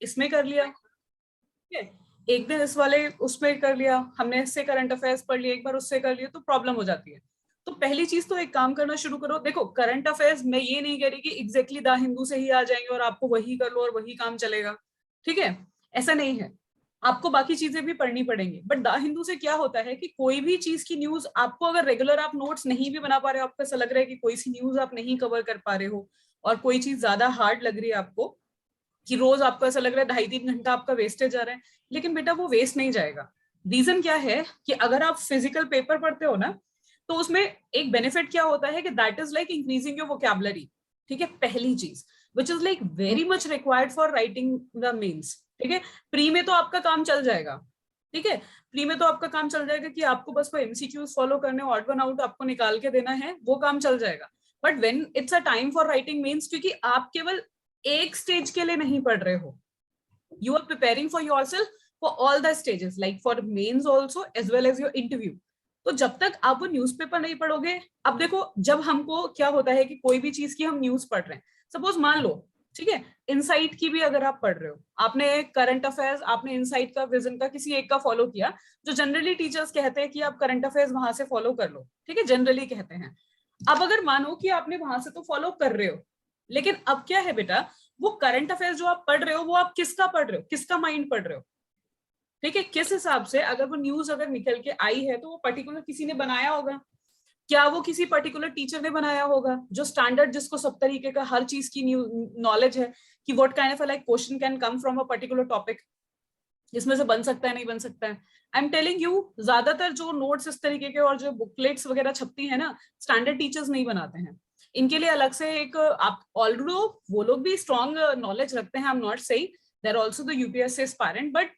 इसमें कर लिया, ठीक है, एक दिन इस वाले उसमें कर लिया, हमने इससे करंट अफेयर्स पढ़ लिया, एक बार उससे कर लिया, तो प्रॉब्लम हो जाती है। तो पहली चीज तो एक काम करना शुरू करो। देखो करंट अफेयर्स मैं ये नहीं कह रही कि एग्जैक्टली द हिंदू से ही आ जाएंगे और आपको वही कर लो और वही काम चलेगा, ठीक है, ऐसा नहीं है, आपको बाकी चीजें भी पढ़नी पड़ेंगी। बट द हिंदू से क्या होता है कि कोई भी चीज की न्यूज आपको, अगर रेगुलर आप नोट्स नहीं भी बना पा रहे हो, आपको ऐसा लग रहा है कि कोई सी न्यूज आप नहीं कवर कर पा रहे हो और कोई चीज ज्यादा हार्ड लग रही है आपको, कि रोज आपको ऐसा लग रहा है 2.5-3 घंटा आपका वेस्टेज जा रहा है, लेकिन बेटा वो वेस्ट नहीं जाएगा। रीजन क्या है कि अगर आप फिजिकल पेपर पढ़ते हो ना, तो उसमें एक बेनिफिट क्या होता है कि that is like increasing your vocabulary, ठीक है, पहली चीज which is like very much required for writing the mains, ठीक है। प्री में तो आपका काम चल जाएगा, ठीक है, प्री में तो आपका काम चल जाएगा कि आपको बस वो एमसीक्यूज फॉलो करने, ऑड वन आउट आपको निकाल के देना है, वो काम चल जाएगा। But when it's a time for writing mains, क्योंकि आप केवल एक स्टेज के लिए नहीं पढ़ रहे हो, you are preparing for yourself for all the stages, like for mains also as well as your interview. तो जब तक आप वो न्यूज़पेपर नहीं पढ़ोगे, अब देखो जब हमको क्या होता है कि कोई भी चीज की हम न्यूज पढ़ रहे हैं, सपोज मान लो, ठीक है, इनसाइट की भी अगर आप पढ़ रहे हो, आपने करंट अफेयर्स, आपने इनसाइट का, विजन का, किसी एक का फॉलो किया, जो जनरली टीचर्स कहते हैं कि आप करंट अफेयर्स वहां से फॉलो कर लो, ठीक है, जनरली कहते हैं। अब अगर मानो कि आपने वहां से तो फॉलो कर रहे हो, लेकिन अब क्या है बेटा, वो करंट अफेयर्स जो आप पढ़ रहे हो, वो आप किसका पढ़ रहे हो, किसका माइंड पढ़ रहे हो, ठीक है, किस हिसाब से, अगर वो न्यूज अगर निकल के आई है तो वो पर्टिकुलर किसी ने बनाया होगा, क्या वो किसी पर्टिकुलर टीचर ने बनाया होगा जो स्टैंडर्ड, जिसको सब तरीके का हर चीज की नॉलेज है कि what kind of like question can come from a particular topic, जिसमें से बन सकता है नहीं बन सकता है। आई एम टेलिंग यू, ज्यादातर जो नोट्स इस तरीके के और जो बुकलेट्स वगैरह छपती है ना, स्टैंडर्ड टीचर्स नहीं बनाते हैं, इनके लिए अलग से एक, आप ऑलरेडी वो लोग भी स्ट्रॉन्ग नॉलेज रखते हैं, I am not saying there also the UPSC aspirant, but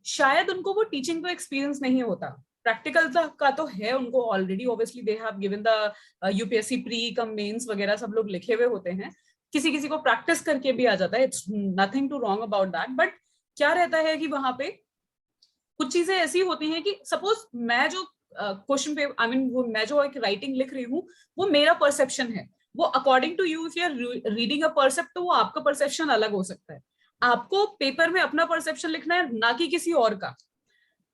शायद उनको वो टीचिंग का एक्सपीरियंस नहीं होता, प्रैक्टिकल का तो है उनको already, obviously they have given the UPSC pre cum mains वगैरह सब लोग लिखे हुए होते हैं, किसी किसी को प्रैक्टिस करके भी आ जाता है, it's nothing too wrong about that. But क्या रहता है कि वहां पे कुछ चीजें ऐसी होती हैं कि सपोज मैं जो क्वेश्चन पे, आई मीन वो मैं जो एक राइटिंग लिख रही हूँ, वो मेरा परसेप्शन है, वो according to you, if you are reading a percept, तो वो आपका परसेप्शन अलग हो सकता है। आपको पेपर में अपना परसेप्शन लिखना है, ना कि किसी और का।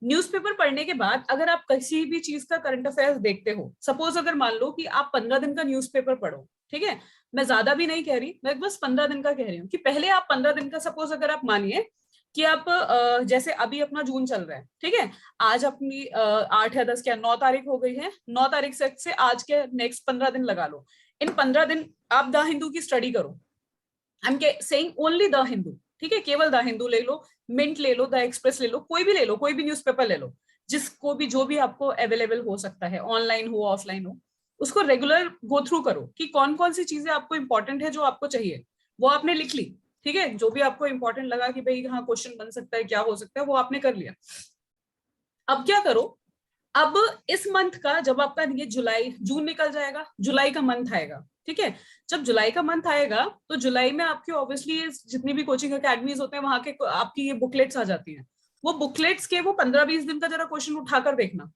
न्यूज़पेपर पढ़ने के बाद अगर आप किसी भी चीज का करंट अफेयर्स देखते हो, सपोज अगर मान लो कि आप 15 दिन का न्यूज़पेपर पढ़ो, ठीक है, मैं ज्यादा भी नहीं कह रही, मैं बस 15 दिन का कह रही हूँ, कि पहले आप 15 दिन का, सपोज अगर आप मानिए कि आप जैसे अभी अपना जून चल रहा है, ठीक है, आज अपनी 8 या 10, क्या 9 तारीख हो गई है, 9 तारीख से आज के नेक्स्ट 15 दिन लगा लो, इन 15 दिन आप द हिंदू की स्टडी करो, I am saying only the Hindu, ठीक है, केवल द हिंदू ले लो, मिंट ले लो, द एक्सप्रेस ले लो, कोई भी ले लो, कोई भी न्यूज़पेपर ले लो, जिसको भी, जो भी आपको अवेलेबल हो सकता है, ऑनलाइन हो ऑफलाइन हो, उसको रेगुलर गो थ्रू करो कि कौन कौन सी चीजें आपको इंपॉर्टेंट है, जो आपको चाहिए वो आपने लिख ली, ठीक है, जो भी आपको इंपॉर्टेंट लगा कि भाई हाँ क्वेश्चन बन सकता है, क्या हो सकता है, वो आपने कर लिया। अब क्या करो, अब इस मंथ का, जब आपका ये जुलाई जून निकल जाएगा, जुलाई का मंथ आएगा, ठीक है, जब जुलाई का मंथ आएगा तो जुलाई में आपकी ऑब्वियसली जितनी भी कोचिंग अकेडमीज होते हैं वहां के आपकी ये बुकलेट्स आ जाती हैं, वो बुकलेट्स के वो 15-20 दिन का जरा क्वेश्चन उठाकर देखना,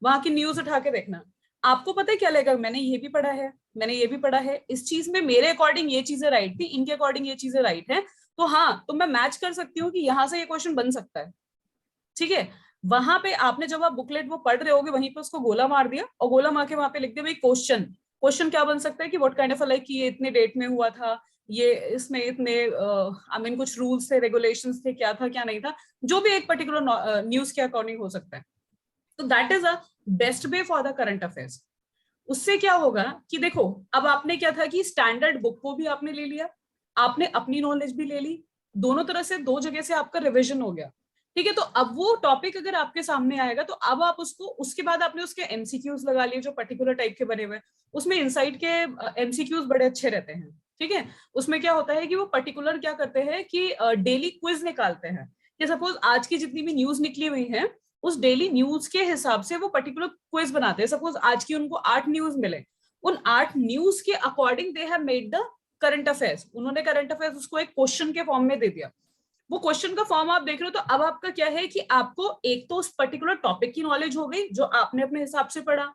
वहां की न्यूज उठा के देखना, आपको पता है क्या लगेगा, मैंने ये भी पढ़ा है, मैंने ये भी पढ़ा है, इस चीज में मेरे अकॉर्डिंग ये चीजें राइट थी, इनके अकॉर्डिंग ये चीजें राइट है, तो हाँ, तो मैं मैच कर सकती हूँ कि यहाँ से ये क्वेश्चन बन सकता है, ठीक है। वहां पे आपने जब आप बुकलेट वो पढ़ रहे होगे, वहीं पे उसको गोला मार दिया, और गोला मार के वहां पे लिख दिया भाई क्वेश्चन, क्वेश्चन क्या बन सकता है कि व्हाट काइंड ऑफ लाइक, ये इतने डेट में हुआ था, ये इसमें इतने आई मीन कुछ रूल्स थे, रेगुलेशंस थे, क्या था क्या नहीं था, जो भी एक पर्टिकुलर न्यूज के अकॉर्डिंग हो सकता है। तो that is a best way for the current affairs. उससे क्या होगा कि देखो, अब आपने क्या था कि स्टैंडर्ड बुक को भी आपने ले लिया, आपने अपनी नॉलेज भी ले ली, दोनों तरह से, दो जगह से आपका रिविजन हो गया, ठीक है। तो अब वो टॉपिक अगर आपके सामने आएगा, तो अब आप उसको, उसके बाद आपने उसके एमसीक्यूज लगा लिए जो पर्टिकुलर टाइप के बने हुए, उसमें इनसाइट के एमसीक्यूज बड़े अच्छे रहते हैं, ठीक है। उसमें क्या होता है कि वो पर्टिकुलर क्या करते हैं कि डेली क्विज निकालते हैं, कि सपोज आज की जितनी भी न्यूज निकली हुई है, उस डेली न्यूज के हिसाब से वो पर्टिकुलर क्विज बनाते हैं, सपोज आज की उनको 8 न्यूज मिले, उन 8 न्यूज के according they have made the current affairs, उन्होंने करंट अफेयर्स उसको एक क्वेश्चन के फॉर्म में दे दिया, वो क्वेश्चन का फॉर्म आप देख रहे हो, तो अब आपका क्या है कि आपको एक तो उस पर्टिकुलर टॉपिक की नॉलेज हो गई जो आपने अपने हिसाब से पढ़ा,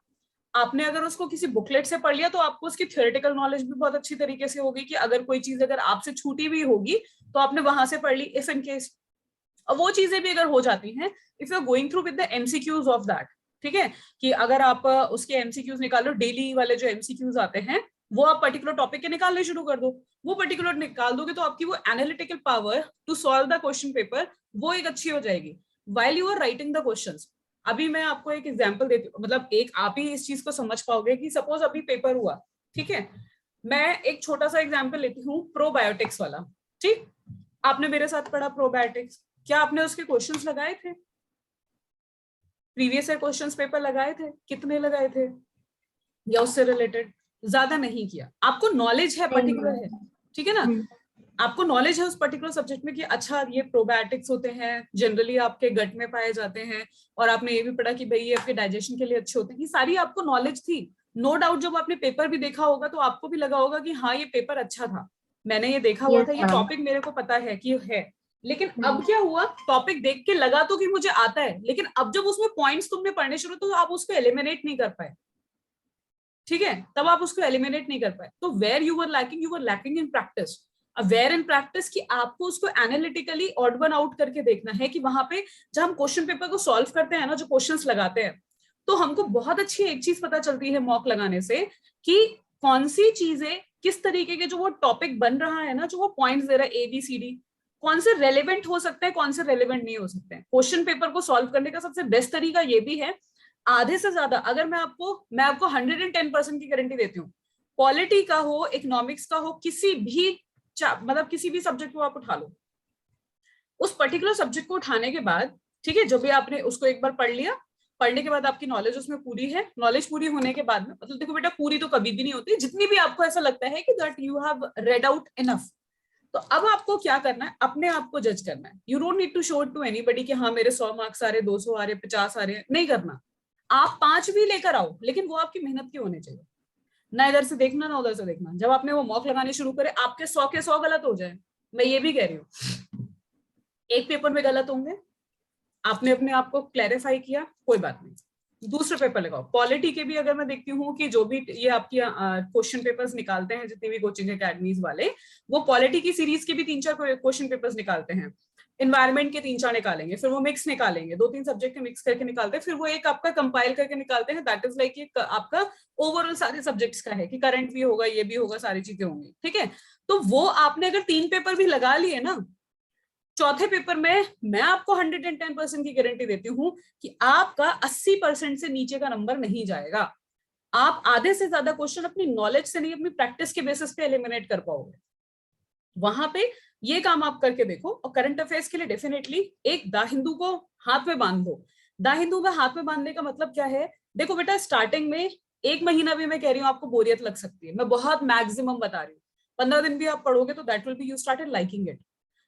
आपने अगर उसको किसी बुकलेट से पढ़ लिया तो आपको उसकी थ्योरेटिकल नॉलेज भी बहुत अच्छी तरीके से होगी कि अगर कोई चीज अगर आपसे छूटी भी होगी तो आपने वहां से पढ़ ली, इफ इन केस। और वो चीजें भी अगर हो जाती हैं if you are going through with the MCQs of that, ठीक है, कि अगर आप उसके एमसीक्यूज निकालो, डेली वाले जो एमसीक्यूज आते हैं वो आप पर्टिकुलर टॉपिक के निकालने शुरू कर दो, वो पर्टिकुलर निकाल दोगे तो आपकी वो analytical power to solve the question paper वो एक अच्छी हो जाएगी while you are writing the questions. अभी मैं आपको एक एग्जांपल देती हूँ, मतलब एक आप ही इस चीज को समझ पाओगे कि सपोज अभी पेपर हुआ, ठीक है, मैं एक छोटा सा एग्जांपल लेती हूँ प्रोबायोटिक्स वाला। ठीक, आपने मेरे साथ पढ़ा प्रोबायोटिक्स, क्या आपने उसके क्वेश्चंस लगाए थे? प्रीवियस ईयर क्वेश्चंस पेपर लगाए थे? कितने लगाए थे? या उससे रिलेटेड? ज्यादा नहीं किया। आपको नॉलेज है, पर्टिकुलर है, ठीक है ना, आपको नॉलेज है उस पर्टिकुलर सब्जेक्ट में कि अच्छा ये प्रोबायोटिक्स होते हैं, जनरली आपके गट में पाए जाते हैं, और आपने ये भी पढ़ा कि भाई ये आपके डाइजेशन के लिए अच्छे होते हैं, ये सारी आपको नॉलेज थी। नो डाउट जब आपने पेपर भी देखा होगा तो आपको भी लगा होगा कि हाँ ये पेपर अच्छा था, मैंने ये देखा हुआ था, ये टॉपिक मेरे को पता है कि है। लेकिन अब क्या हुआ, टॉपिक देख के लगा तो कि मुझे आता है, लेकिन अब जब उसमें पॉइंट्स तुमने पढ़ने शुरू तो आप उसको एलिमिनेट नहीं कर पाए, ठीक है, तब आप उसको एलिमिनेट नहीं कर पाए। तो where you were lacking in practice, where in practice कि आपको उसको एनालिटिकली ऑड वन आउट करके देखना है कि वहां पे जब हम क्वेश्चन पेपर को सॉल्व करते हैं ना, जो क्वेश्चंस लगाते हैं, तो हमको बहुत अच्छी एक चीज पता चलती है मॉक लगाने से कि कौन सी चीजें किस तरीके के जो वो टॉपिक बन रहा है ना, जो वो पॉइंट्स दे रहा है ABCD, कौन से रेलिवेंट हो सकते हैं, कौन से रेलिवेंट नहीं हो सकते हैं। क्वेश्चन पेपर को सॉल्व करने का सबसे बेस्ट तरीका ये भी है, आधे से ज्यादा अगर मैं आपको 110% की गारंटी देती हूँ, पॉलिटी का हो, इकोनॉमिक्स का हो, किसी भी मतलब किसी भी सब्जेक्ट को आप उठा लो, उस पर्टिकुलर सब्जेक्ट को उठाने के बाद, ठीक है, जो भी आपने उसको एक बार पढ़ लिया, पढ़ने के बाद आपकी नॉलेज उसमें पूरी है, नॉलेज पूरी होने के बाद में, मतलब देखो बेटा पूरी तो कभी भी नहीं होती, जितनी भी आपको ऐसा लगता है कि that you have read out enough, तो अब आपको क्या करना है, अपने आप को जज करना है। You don't need to show to anybody कि हाँ मेरे 100 मार्क्स आ रहे, 200 आ रहे, 50 आ रहे, नहीं करना। आप 5 भी लेकर आओ, लेकिन वो आपकी मेहनत के होने चाहिए, ना इधर से देखना ना उधर से देखना। जब आपने वो मॉक लगाने शुरू करे, आपके 100 के 100 गलत हो जाए, मैं ये भी कह रही हूँ, एक पेपर में गलत होंगे, आपने अपने आप को क्लैरिफाई किया, कोई बात नहीं, दूसरे पेपर लगाओ। पॉलिटी के भी अगर मैं देखती हूँ कि जो भी ये आपकी क्वेश्चन पेपर्स निकालते हैं, जितनी भी कोचिंग अकेडमीज वाले, वो पॉलिटी की सीरीज के भी 3-4 क्वेश्चन पेपर्स निकालते हैं, इन्वायरमेंट के 3-4 निकालेंगे, फिर वो मिक्स निकालेंगे, 2-3 सब्जेक्ट के मिक्स करके निकालते हैं, फिर वो एक आपका कंपाइल करके निकालते हैं, दैट इज लाइक आपका ओवरऑल सारे सब्जेक्ट्स का है कि करंट भी होगा, ये भी होगा, सारी चीजें होंगी, ठीक है। तो वो आपने अगर 3 पेपर भी लगा लिए ना, चौथे पेपर में मैं आपको 110% की गारंटी देती हूँ कि आपका 80% से नीचे का नंबर नहीं जाएगा। आप आधे से ज्यादा क्वेश्चन अपनी नॉलेज से नहीं, अपनी प्रैक्टिस के बेसिस पे एलिमिनेट कर पाओगे। वहां पे ये काम आप करके देखो। और करंट अफेयर्स के लिए डेफिनेटली एक द हिंदू को हाथ में बांध दो। द हिंदू में हाथ में बांधने का मतलब क्या है, देखो बेटा स्टार्टिंग में 1 महीना भी मैं कह रही हूँ आपको बोरियत लग सकती है, मैं बहुत मैक्सिमम बता रही हूँ, 15 दिन भी आप पढ़ोगे तो that will be you started liking it.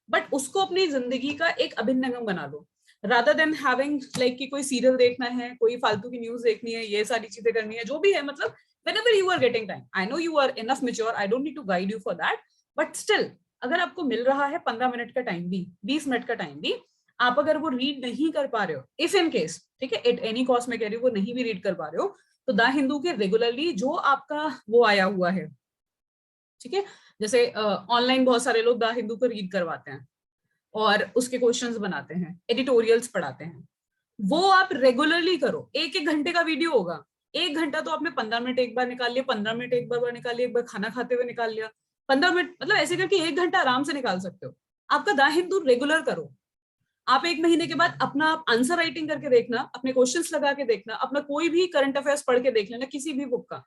But उसको अपनी जिंदगी का एक अभिन्न अंग बना लो, रादर देन हैविंग लाइक कि कोई सीरियल देखना है, कोई फालतू की न्यूज देखनी है, ये सारी चीजें करनी है, जो भी है, मतलब whenever you are getting time, I know you are enough mature, I don't need to guide you for that, but still अगर आपको मिल रहा है 15 मिनट का टाइम भी, 20 मिनट का टाइम भी, आप अगर वो रीड नहीं कर पा रहे हो, इफ इन केस, ठीक है, एट एनी कॉस्ट में कह रही हूँ, वो नहीं भी रीड कर पा रहे हो, तो द हिंदू के रेगुलरली जो आपका वो आया हुआ है, ठीक है, जैसे ऑनलाइन बहुत सारे लोग द हिंदू को रीड करवाते हैं और उसके क्वेश्चंस बनाते हैं, एडिटोरियल्स पढ़ाते हैं, वो आप रेगुलरली करो। 1-1 घंटे का वीडियो होगा, 1 घंटा तो आपने 15 मिनट एक बार निकाल लिया, 15 मिनट एक बार निकाल लिया, एक बार खाना खाते हुए निकाल लिया, 15 मिनट, मतलब ऐसे करके 1 घंटा आराम से निकाल सकते हो। आपका द हिंदू रेगुलर करो। आप 1 महीने के बाद अपना आंसर राइटिंग करके देखना, अपने क्वेश्चंस लगा के देखना, अपना कोई भी करंट अफेयर्स पढ़ के देख लेना, किसी भी बुक का,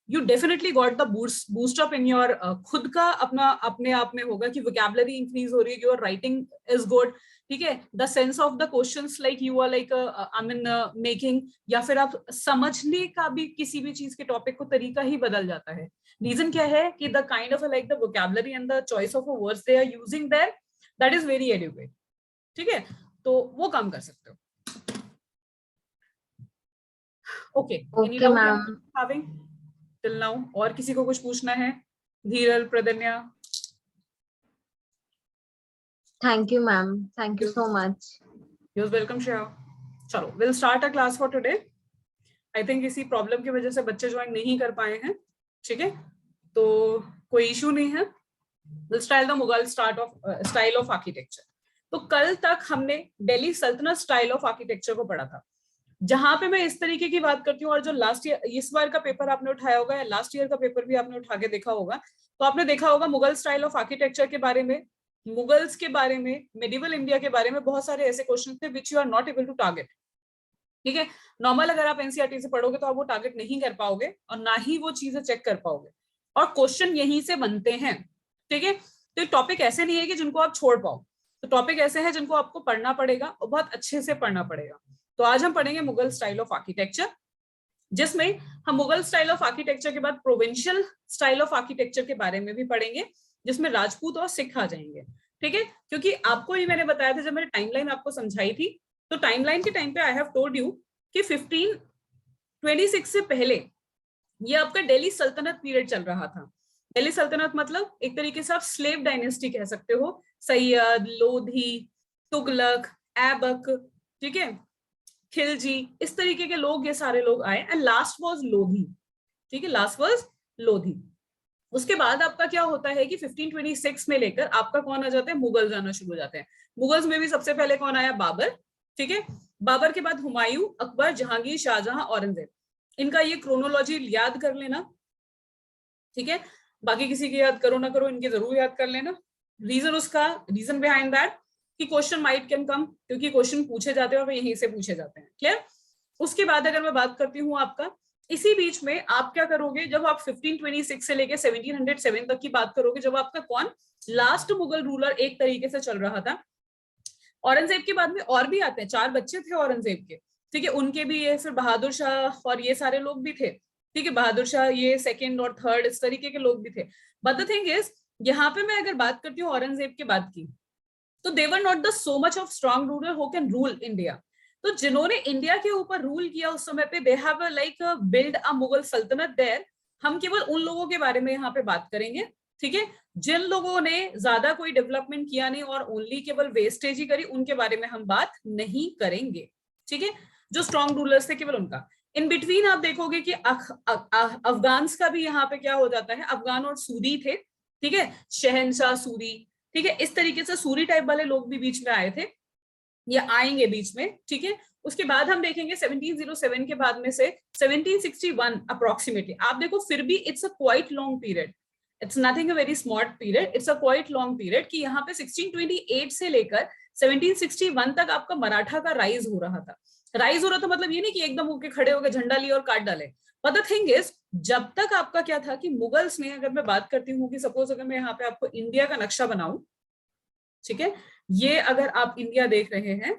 you definitely got the boost up in your, खुद का अपना अपने आप में होगा कि वोकैबुलरी इंक्रीज हो रही है, योर राइटिंग इज गुड, ठीक है, the sense of the questions like you are like I mean making, या फिर आप समझने का भी किसी भी चीज के टॉपिक को तरीका ही बदल जाता है। रीजन क्या है कि the kind of like the vocabulary and the choice of words they are using there, that is very educate, ठीक है, तो वो काम कर सकते हो। Okay, any doubt you are having till now? और किसी को कुछ पूछना है? Dhiral, Pradnya? Thank you ma'am, thank you so much. You are welcome Shreya. चलो, will start a class for today. I think इसी प्रॉब्लम की वजह से बच्चे ज्वाइन नहीं कर पाए हैं, ठीक है, तो कोई इशू नहीं है। Style the Mughal style of architecture. तो कल तक हमने दिल्ली सल्तनत स्टाइल ऑफ आर्किटेक्चर को पढ़ा था, जहां पे मैं इस तरीके की बात करती हूँ। और जो लास्ट ईयर, इस बार का पेपर आपने उठाया होगा या लास्ट ईयर का पेपर भी आपने उठा के देखा होगा, तो आपने देखा होगा मुगल स्टाइल ऑफ आर्किटेक्चर के बारे में, मुगल्स के बारे में, मेडिवल इंडिया के बारे में बहुत सारे ऐसे क्वेश्चन थे which you are not able to target, ठीक है। नॉर्मल अगर आप एनसीईआरटी से पढ़ोगे तो आप वो टारगेट नहीं कर पाओगे और ना ही वो चीजें चेक कर पाओगे, और क्वेश्चन यहीं से बनते हैं, ठीक है। तो टॉपिक ऐसे नहीं है कि जिनको आप छोड़ पाओ, तो टॉपिक ऐसे हैं जिनको आपको पढ़ना पड़ेगा और बहुत अच्छे से पढ़ना पड़ेगा। तो आज हम पढ़ेंगे मुगल स्टाइल ऑफ आर्किटेक्चर, जिसमें हम मुगल स्टाइल ऑफ आर्किटेक्चर के बाद प्रोविंशियल स्टाइल ऑफ आर्किटेक्चर के बारे में भी पढ़ेंगे, जिसमें राजपूत और सिख आ जाएंगे, ठीक है। क्योंकि आपको ही मैंने बताया था जब मैंने टाइमलाइन आपको समझाई थी, तो टाइमलाइन के टाइम पे आई हैव टोल्ड यू कि 1526 से पहले ये आपका दिल्ली सल्तनत पीरियड चल रहा था। दिल्ली सल्तनत मतलब एक तरीके से आप स्लेव डायनेस्टी कह सकते हो, सैयद, लोधी, तुगलक, ऐबक, ठीक है, खिलजी, इस तरीके के लोग, ये सारे लोग आए। एंड लास्ट वाज लोधी, ठीक है, लास्ट वाज लोधी। उसके बाद आपका क्या होता है कि 1526 में लेकर आपका कौन आ जाता है, मुगल आना शुरू हो जाते हैं। मुगल्स में भी सबसे पहले कौन आया, बाबर, ठीक है। बाबर के बाद हुमायूं, अकबर, जहांगीर, शाहजहां, औरंगजेब। इनका ये क्रोनोलॉजी याद कर लेना, ठीक है। बाकी किसी की याद करो ना करो, इनके जरूर याद कर लेना। रीजन बिहाइंड दैट कि क्वेश्चन माइट कैन कम, क्योंकि क्वेश्चन पूछे जाते हैं और यहीं से पूछे जाते हैं, क्लियर। उसके बाद अगर मैं बात करती हूँ आपका, इसी बीच में आप क्या करोगे, जब आप 1526 से लेके 1707 तक की बात करोगे, जब आपका कौन लास्ट मुगल रूलर एक तरीके से चल रहा था। औरंगजेब के बाद में और भी आते हैं, 4 बच्चे थे औरंगजेब के, ठीक है, उनके भी ये, फिर बहादुर शाह और ये सारे लोग भी थे, ठीक है। बहादुर शाह ये सेकंड और थर्ड इस तरीके के लोग भी थे। बट द थिंग इज, यहाँ पे मैं अगर बात करती हूँ औरंगजेब के बाद की, तो they were not the so much of strong ruler who can rule India. तो जिन्होंने इंडिया के ऊपर रूल किया उस समय पे, they have like build a Mughal सल्तनत देयर। हम केवल उन लोगों के बारे में यहाँ पे बात करेंगे, ठीक है, जिन लोगों ने ज्यादा कोई डेवलपमेंट किया नहीं और ओनली केवल वेस्टेज ही करी, उनके बारे में हम बात नहीं करेंगे, ठीक है। जो स्ट्रॉन्ग रूलर्स थे केवल उनका। इन बिटवीन आप देखोगे कि अफगान्स का भी यहाँ पे क्या हो जाता है, अफगान और सूरी थे, ठीक है, शहनशाह सूरी, ठीक है, इस तरीके से सूरी टाइप वाले लोग भी बीच में आए थे, ये आएंगे बीच में, ठीक है। उसके बाद हम देखेंगे 1707 के बाद में से 1761 अप्रोक्सीमेटली। आप देखो फिर भी it's a quite long period, it's nothing a very small period, it's a quite long period, कि यहाँ पे 1628 से लेकर 1761 तक आपका मराठा का राइज हो रहा था। राइज हो रहा था मतलब ये नहीं कि एकदम होके खड़े होकर झंडा लिए और काट डाले। बट द थिंग इज, जब तक आपका क्या था कि मुगल्स ने, अगर मैं बात करती हूँ कि सपोज अगर मैं यहाँ पे आपको इंडिया का नक्शा बनाऊं, ठीक है, ये अगर आप इंडिया देख रहे हैं,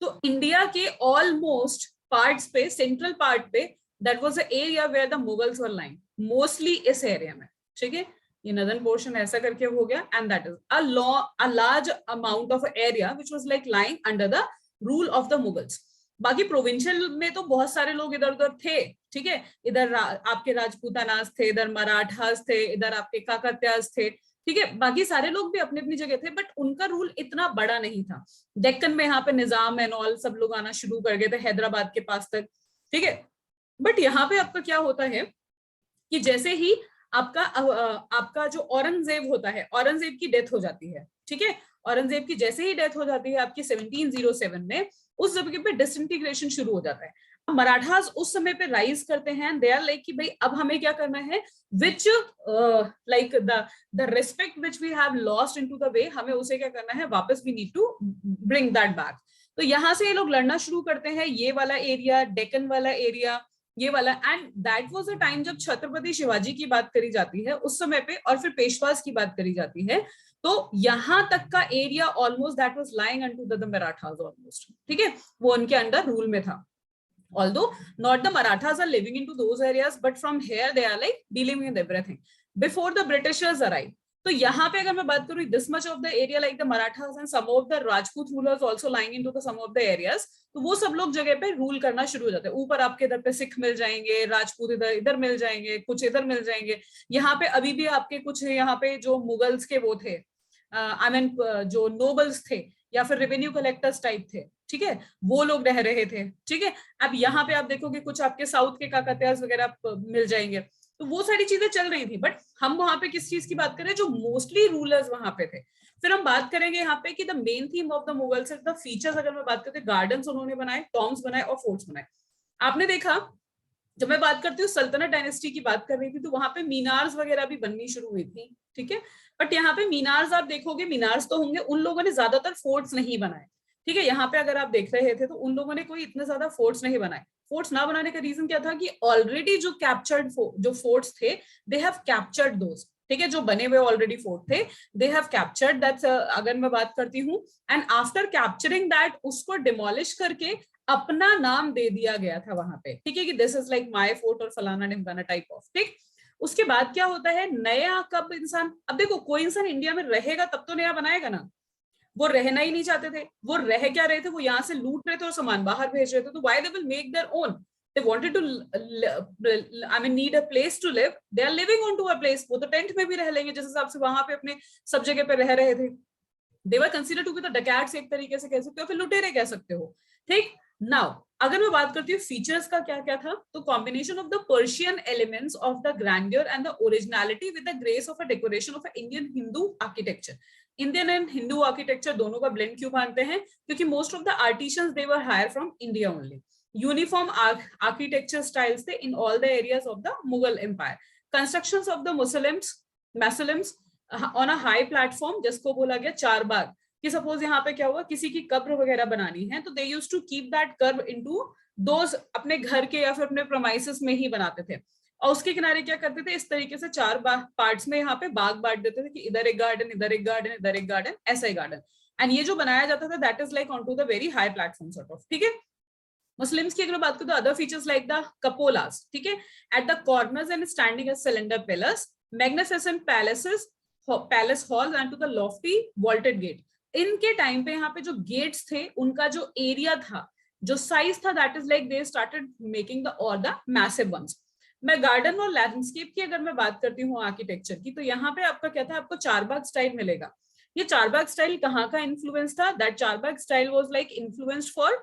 तो इंडिया के ऑलमोस्ट पार्ट्स पे, सेंट्रल पार्ट पे, that was the area where the Mughals were lying, mostly इस एरिया में, ठीक है। ये नदन पोर्शन ऐसा करके हो गया, and that is a large amount of area which was like lying under the rule of the Mughals. बाकी प्रोविंशियल में तो बहुत सारे लोग इधर उधर थे, ठीक है, इधर आपके राजपूतानास थे, इधर मराठास थे, इधर आपके काकत्यास थे, ठीक है, बाकी सारे लोग भी अपनी अपनी जगह थे, बट उनका रूल इतना बड़ा नहीं था। डेक्कन में यहाँ पे निजाम एंड ऑल सब लोग आना शुरू कर गए थे हैदराबाद के पास तक, ठीक है। बट यहाँ पे आपका क्या होता है कि जैसे ही आपका जो औरंगजेब होता है, औरंगजेब की डेथ हो जाती है, ठीक है, औरंगजेब की जैसे ही डेथ हो जाती है आपकी 1707 में, उस जगह पे डिसइंटीग्रेशन शुरू हो जाता है। मराठास उस समय पे राइज करते हैं, दे आर लाइक कि भाई अब हमें क्या करना है, which like the respect which we have lost into the way, हमें उसे क्या करना है, वापस we need to bring that back. तो यहाँ से ये लोग लड़ना शुरू करते हैं, ये वाला एरिया, डेक्कन वाला एरिया, ये वाला। And that was a time जब छत्रपति शिवाजी की बात करी जाती है उस समय पे, और फिर पेशवास की बात करी जाती है, तो यहां तक का area almost that was lying under the Marathas almost, ठीक है, वो उनके अंडर रूल में था। Although not the Marathas are living into those areas, but from here they are like dealing with everything before the Britishers arrive. तो यहाँ पे अगर मैं बात करूँ, this much of the area like the Marathas and some of the Rajput rulers also lying into the some of the areas, तो वो सब लोग जगह पे रूल करना शुरू हो जाते हैं। ऊपर आपके इधर पे सिख मिल जाएंगे, राजपूत इधर इधर मिल जाएंगे, कुछ इधर मिल जाएंगे। यहाँ पे अभी भी आपके कुछ यहाँ पे जो मुगल्स के वो थे, आई मीन जो नोबल्स थे या फिर रेवेन्यू कलेक्टर्स टाइप थे, ठीक है, वो लोग रह रहे थे, ठीक है। अब यहाँ पे आप देखोगे कुछ आपके साउथ के काकतियास वगैरह मिल जाएंगे, तो वो सारी चीजें चल रही थी। बट हम वहां पे किस चीज की बात कर रहे हैं, जो मोस्टली रूलर्स वहां पे थे। फिर हम बात करेंगे यहाँ पे कि the main theme of the Mughals, the features अगर मैं बात करते, गार्डन्स उन्होंने बनाए, टॉम्स बनाए और फोर्ट्स बनाए। आपने देखा, जब मैं बात करती हूँ सल्तनत डायनेस्टी की बात कर रही थी, तो वहां पे मीनार्स वगैरह भी बननी शुरू हुई थी, ठीक है। बट यहाँ पे मीनार्स आप देखोगे, मीनार्स तो होंगे, उन लोगों ने ज्यादातर फोर्ट्स नहीं बनाए, ठीक है। यहाँ पे अगर आप देख रहे थे तो उन लोगों ने कोई इतने ज्यादा फोर्ट्स नहीं बनाए। फोर्ट्स ना बनाने का रीजन क्या था कि ऑलरेडी जो कैप्चर्ड जो फोर्ट्स थे, दे हैव कैप्चर्ड दोस, ठीक है, जो बने हुए ऑलरेडी फोर्ट थे, दे हैव कैप्चर्ड दैट। अगर मैं बात करती हूँ, एंड आफ्टर कैप्चरिंग दैट, उसको डिमोलिश करके अपना नाम दे दिया गया था वहां पे, ठीक है, कि this is like my fort और फलाना ढिमकाना टाइप ऑफ, ठीक। उसके बाद क्या होता है, नया कब इंसान, अब देखो कोई इंसान इंडिया में रहेगा तब तो नया बनाएगा ना। वो रहना ही नहीं चाहते थे, वो रह क्या रहे थे, वो यहाँ से लूट रहे थे और सामान बाहर भेज रहे थे, तो why they will make their own, they wanted to I mean need a place to live, they are living on to a place. वो तो टेंट में भी रह लेंगे, जिस हिसाब से वहां पे अपने सब जगह पे रह रहे थे। They were consider to be the डकैट्स, एक तरीके से कह सकते हो, फिर लुटेरे कह सकते हो, ठीक। नाउ अगर मैं बात करती हूँ फीचर्स का क्या क्या था, तो combination of the Persian elements of the grandeur and the originality with the grace of a decoration of Indian Hindu architecture. Indian and Hindu architecture दोनों का ब्लेंड क्यों मानते हैं, क्योंकि most of the artisans they were hired from India only. Uniform architecture styles थे in all the areas of the Mughal empire. Constructions of the Muslims on a high platform, जिसको बोला गया चार बाग, कि सपोज यहाँ पे क्या हुआ, किसी की कब्र वगैरह बनानी है, तो they used to keep that curve into those, अपने घर के या फिर अपने प्रोमाइसेस में ही बनाते थे। और उसके किनारे क्या करते थे, इस तरीके से चार पार्ट्स में यहाँ पे बाग बांट देते थे, कि इधर एक गार्डन, इधर एक गार्डन, इधर एक गार्डन, ऐसा ही गार्डन। एंड ये जो बनाया जाता था, that is like on to the very high platform sort of, ठीक है। मुस्लिम्स की अगर बात करूं तो other features like the cupolas, ठीक है, at the corners and standing as cylinder pillars, magnificent palaces, palace halls and to the lofty vaulted gate. इनके टाइम पे यहाँ पे जो गेट्स थे, उनका जो एरिया था, जो साइज था, that is like they started making the और द मैसिव वंस। मैं गार्डन और लैंडस्केप की अगर मैं बात करती हूँ आर्किटेक्चर की, तो यहाँ पे आपका क्या था, आपको चारबाग स्टाइल मिलेगा। ये चारबाग स्टाइल कहाँ का इन्फ्लुएंस था, that Charbagh style was like influenced for,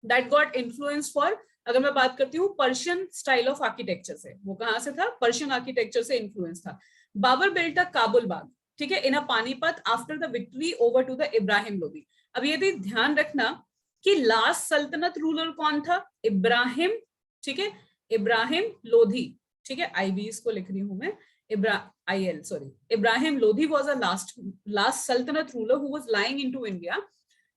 that got influence for, अगर मैं बात करती हूँ पर्शियन स्टाइल ऑफ आर्किटेक्चर से, वो कहाँ से था, पर्शियन आर्किटेक्चर से इन्फ्लुएंस था। बाबर बिल्ट अ काबुल बाग, ठीक है, in a Panipat after the victory over to the Ibrahim Lodi. अब ये भी ध्यान रखना कि लास्ट सल्तनत रूलर कौन था, इब्राहिम, ठीक है, इब्राहिम लोधी, ठीक है, आईबी इसको लिख रही हूं मैं, Ibrahim Lodhi was a last Sultanate ruler who was lying into India.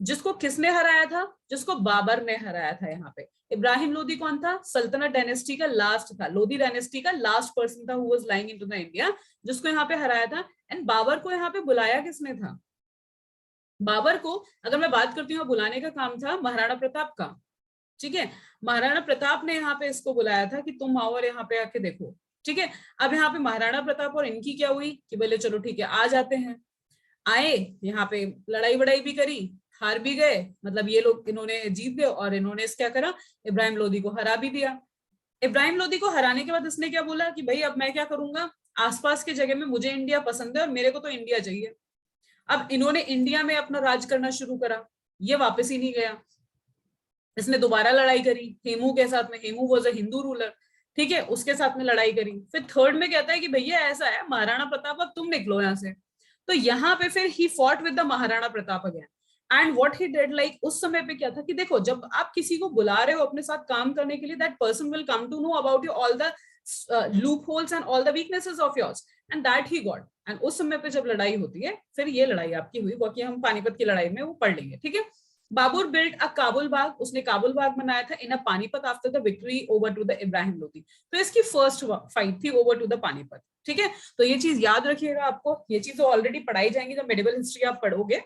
जिसको किसने हराया था, जिसको बाबर ने हराया था। यहाँ पे इब्राहिम लोदी कौन था, सल्तनत डायनेस्टी का लास्ट था, लोदी डायनेस्टी का लास्ट पर्सन था who was lying into the India, जिसको यहाँ पे हराया था। एंड बाबर को यहाँ पे बुलाया किसने था, बाबर को अगर मैं बात करती हूँ, बुलाने का काम था महाराणा प्रताप का, ठीक है। महाराणा प्रताप ने यहाँ पे इसको बुलाया था कि तुम आओ और यहाँ पे आके देखो, ठीक है। अब यहाँ पे महाराणा प्रताप और इनकी क्या हुई कि बोले चलो ठीक है आ जाते हैं। आए, यहाँ पे लड़ाई वड़ाई भी करी, हार भी गए, मतलब ये लोग, इन्होंने जीत गए और इन्होंने क्या करा, इब्राहिम लोदी को हरा भी दिया। इब्राहिम लोदी को हराने के बाद इसने क्या बोला कि भाई अब मैं क्या करूंगा, आसपास की जगह में मुझे इंडिया पसंद है और मेरे को तो इंडिया चाहिए। अब इन्होंने इंडिया में अपना राज करना शुरू करा, ये वापस ही नहीं गया। इसने दोबारा लड़ाई करी हेमू के साथ में, Hemu was a Hindu ruler, ठीक है, उसके साथ में लड़ाई करी। फिर थर्ड में कहता है कि भैया ऐसा है, महाराणा प्रताप अब तुम निकलो यहाँ से। तो यहाँ पे फिर he fought with the Maharana Pratap again. And what he did, like उस समय पे क्या था कि देखो, जब आप किसी को बुला रहे हो अपने साथ काम करने के लिए, that person will come to know about you all the loopholes and all the weaknesses of yours, and that he got. And उस समय पे जब लड़ाई होती है, फिर ये लड़ाई आपकी हुई, बाकी हम पानीपत की लड़ाई में वो पढ़ लेंगे, ठीक है। बाबर बिल्ट अ काबुल बाग, उसने काबुल बाग बनाया था in a Panipat after the victory over to the Ibrahim Lodi. तो इसकी फर्स्ट फाइट थी ओवर टू द पानीपत, ठीक है। तो ये चीज याद रखिएगा, आपको ये चीज तो ऑलरेडी पढ़ाई जाएंगी जब मेडिवल हिस्ट्री आप पढ़ोगे,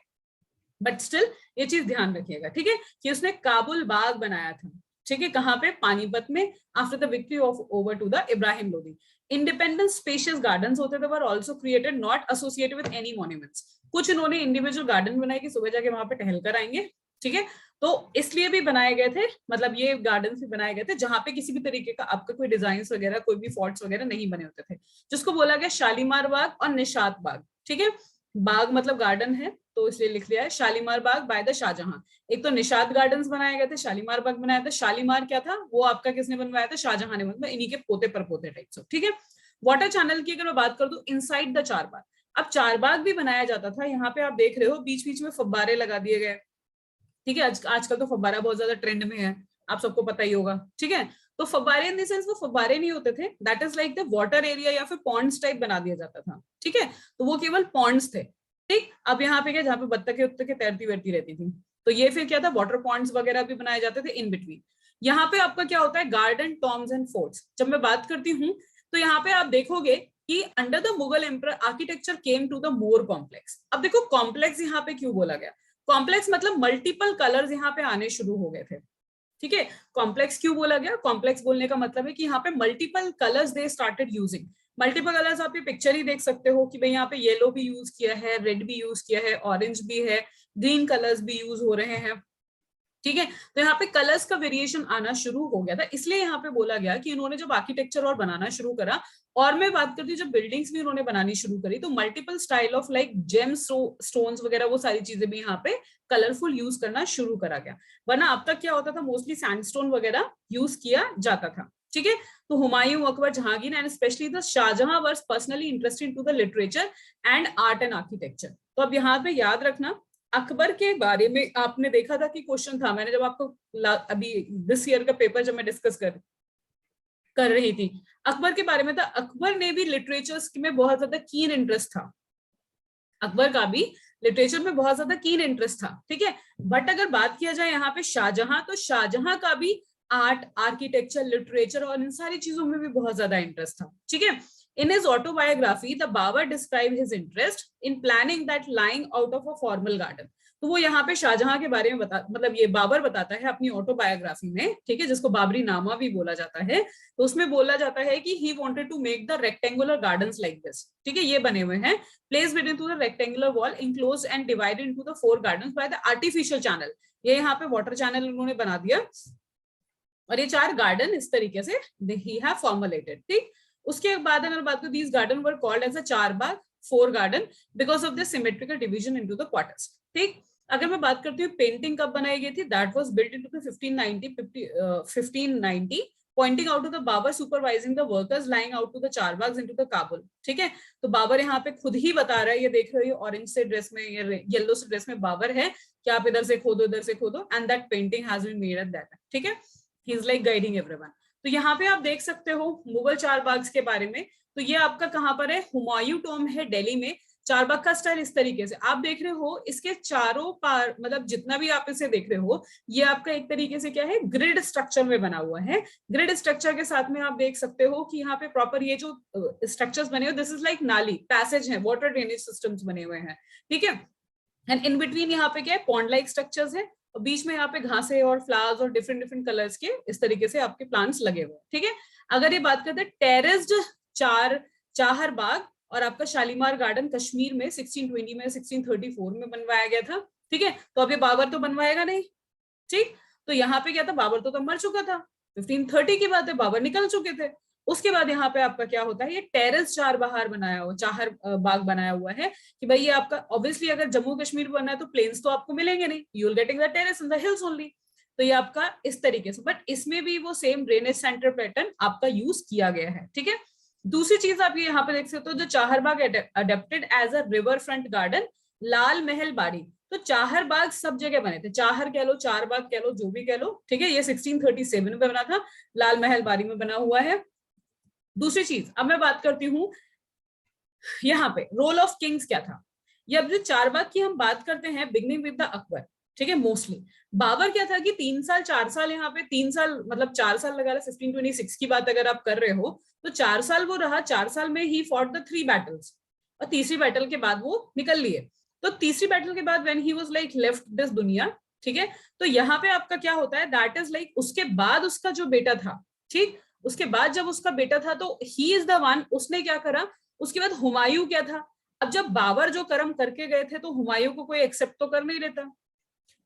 बट स्टिल ये चीज ध्यान रखिएगा, ठीक है, कि उसने काबुल बाग बनाया था, ठीक है, कहाँ पे, पानीपत में, after the victory of over to the Ibrahim Lodi. Independent spacious gardens होते थे, were also created, not associated with any monuments. कुछ इन्होंने इंडिविजुअल गार्डन बनाए कि सुबह जाके वहां पे टहल कर आएंगे, ठीक है। तो इसलिए भी बनाए गए थे, मतलब ये गार्डन भी बनाए गए थे जहां पे किसी भी तरीके का आपका कोई डिजाइन वगैरह, कोई भी फोर्ट्स वगैरह नहीं बने होते थे, जिसको बोला गया शालीमार बाग और निशात बाग, ठीक है। बाग मतलब गार्डन है तो इसलिए लिख लिया है शालीमार बाग बाय द शाहजहां। एक तो निशात गार्डन्स बनाए गए थे, शालीमार बाग बनाया था। शालीमार क्या था, वो आपका किसने बनवाया था, शाहजहां ने बनवाया, इन्हीं के पोते पर पोते टाइप से, ठीक है। वाटर चैनल की अगर मैं बात कर दूं इनसाइड द चारबाग, अब चारबाग भी बनाया जाता था। यहाँ पे आप देख रहे हो बीच बीच में फव्वारे लगा दिए गए, ठीक है। आजकल तो फव्वारा बहुत ज्यादा ट्रेंड में है, आप सबको पता ही होगा, ठीक है। तो फव्वारे इन द सेंस वो फव्वारे नहीं होते थे, that is like the water area या फिर पॉन्ड्स टाइप बना दिया जाता था, ठीक है। तो वो केवल पॉन्ड्स थे, ठीक। अब यहाँ पे क्या, जहाँ पे बत्तखें उत्तखें तैरती वैरती रहती थी, तो ये फिर क्या था, वाटर पॉन्ड्स वगैरह भी बनाए जाते थे इन बिटवीन। यहाँ पे आपका क्या होता है, गार्डन, टॉम्स एंड फोर्ट्स। जब मैं बात करती हूँ तो यहाँ पे आप देखोगे कि under the Mughal empire architecture came to the more complex. अब देखो कॉम्प्लेक्स यहाँ पे क्यों बोला गया, कॉम्प्लेक्स मतलब मल्टीपल कलर्स यहाँ पे आने शुरू हो गए थे, ठीक है। कॉम्प्लेक्स क्यों बोला गया, कॉम्प्लेक्स बोलने का मतलब है कि यहाँ पे multiple colours they started using. Multiple colours आप ये पिक्चर ही देख सकते हो कि भाई यहाँ पे येलो भी यूज किया है, रेड भी यूज किया है, ऑरेंज भी है, ग्रीन कलर्स भी यूज हो रहे हैं, ठीक है। तो यहाँ पे कलर्स का वेरिएशन आना शुरू हो गया था, इसलिए यहाँ पे बोला गया कि इन्होंने जब आर्किटेक्चर और बनाना शुरू करा, और मैं बात करती हूँ जब बिल्डिंग्स भी उन्होंने बनानी शुरू करी, तो multiple style of like gemstones वगैरह वो सारी चीजें भी यहाँ पे कलरफुल यूज करना शुरू करा गया। वरना अब तक क्या होता था, मोस्टली सैंडस्टोन वगैरह यूज किया जाता था, ठीक है। तो Humayun, Akbar, Jahangir and specially the Shahjahan were personally interested to the literature and art and architecture. तो अब यहाँ पे याद रखना, अकबर के बारे में आपने देखा था कि क्वेश्चन था, मैंने जब आपको अभी दिस ईयर का पेपर जब मैं डिस्कस कर रही थी, अकबर के बारे में था। अकबर ने भी लिटरेचर में बहुत ज्यादा कीन इंटरेस्ट था, अकबर का भी लिटरेचर में बहुत ज्यादा कीन इंटरेस्ट था, ठीक है। बट अगर बात किया जाए यहाँ पे शाहजहां, तो शाहजहां का भी आर्ट, आर्किटेक्चर, लिटरेचर और इन सारी चीजों में भी बहुत ज्यादा इंटरेस्ट था, ठीक है। In his autobiography, the Babur described his interest in planning that lying out of a formal garden. तो वो यहाँ पे शाहजहां के बारे में मतलब ये बाबर बताता है अपनी ऑटोबायोग्राफी में, ठीक है, जिसको बाबरी नामा भी बोला जाता है। तो उसमें बोला जाता है कि he wanted to make the rectangular gardens like this, ठीक है, ये बने हुए हैं, placed within to the rectangular wall, enclosed and divided into the 4 gardens by the artificial channel। ये यहाँ पे वाटर चैनल उन्होंने बना दिया, और ये 4 गार्डन इस तरीके से he have formulated, ठीक। उसके बाद अगर बात करें, these garden were called as a Charbagh, 4 garden, because of the symmetrical division into the quarters, ठीक। अगर मैं बात करती हूँ पेंटिंग कब बनाई गई थी, that was built into the 1590 pointing out to the Babur supervising the workers laying out to the charbaghs into the Kabul, ठीक है। तो बाबर यहाँ पे खुद ही बता रहा है, ये देख रहे हो ऑरेंज से ड्रेस में, ये येलो से ड्रेस में बाबर है कि आप इधर से खोदो, इधर से खोदो, and that painting has been made at that, ठीक है। He is like guiding everyone. तो यहाँ पे आप देख सकते हो मुगल चारबाग के बारे में। तो ये आपका कहाँ पर है, हुमायूं टॉम है दिल्ली में। चारबाग का स्टाइल इस तरीके से आप देख रहे हो, इसके चारों पार मतलब जितना भी आप इसे देख रहे हो, ये आपका एक तरीके से क्या है, ग्रिड स्ट्रक्चर में बना हुआ है। ग्रिड स्ट्रक्चर के साथ में आप देख सकते हो कि यहाँ पे प्रॉपर ये जो स्ट्रक्चर्स बने हुए, दिस इज लाइक नाली पैसेज है, वाटर ड्रेनेज सिस्टम्स बने हुए हैं, ठीक है। एंड इन बिटवीन यहाँ पे क्या है, पॉन्ड लाइक स्ट्रक्चर्स है, और बीच में यहाँ पे घासे और फ्लावर्स और डिफरेंट डिफरेंट कलर्स के इस तरीके से आपके प्लांट्स लगे हुए, ठीक है। अगर ये बात करते हैं टेरेस्ड चाहर बाग और आपका शालीमार गार्डन कश्मीर में 1620 में 1634 में बनवाया गया था, ठीक है। तो अब ये बाबर तो बनवाएगा नहीं, ठीक। तो यहाँ पे क्या था, बाबर तो मर चुका था, 1530 की बात है, बाबर निकल चुके थे। उसके बाद यहाँ पे आपका क्या होता है, ये टेरेस चार बाहर बनाया हुआ, चाहर बाग बनाया हुआ है कि भाई ये आपका ऑब्वियसली अगर जम्मू कश्मीर बनना है तो प्लेन्स तो आपको मिलेंगे नहीं, you will getting the terrace in the hills only. तो ये आपका इस तरीके से, बट इसमें भी वो सेम ड्रेनेज सेंटर पैटर्न आपका यूज किया गया है, ठीक है। दूसरी चीज आप ये यहाँ पे देख सकते हो, जो Chahar Bagh adapted as a river front garden, Lal Mahal बाड़ी। तो चाहर बाग सब जगह बने थे, चाहर कह लो, चार बाग कह लो, जो भी कह लो, ठीक है। ये 1637 में बना था, लाल महल बाड़ी में बना हुआ है। दूसरी चीज अब मैं बात करती हूँ यहाँ पे रोल ऑफ किंग्स क्या था। ये अब जो चार बाग की हम बात करते हैं बिगनिंग विद द अकबर, ठीक है। मोस्टली बाबर क्या था कि 3 साल 4 साल यहाँ पे 3 साल मतलब 4 साल लगा रहा, 1626 की बात अगर आप कर रहे हो तो 4 साल वो रहा, 4 साल में ही फॉट द 3 बैटल्स, और तीसरी बैटल के बाद वो निकल लिए। तो तीसरी बैटल के बाद when he was like left this दुनिया, ठीक है। तो यहाँ पे आपका क्या होता है, दैट इज लाइक उसके बाद उसका जो बेटा था, ठीक, उसके बाद जब उसका बेटा था तो ही इज द वन, उसने क्या करा। उसके बाद हुमायूं क्या था, अब जब बाबर जो कर्म करके गए थे तो हुमायूं को कोई एक्सेप्ट तो कर नहीं लेता,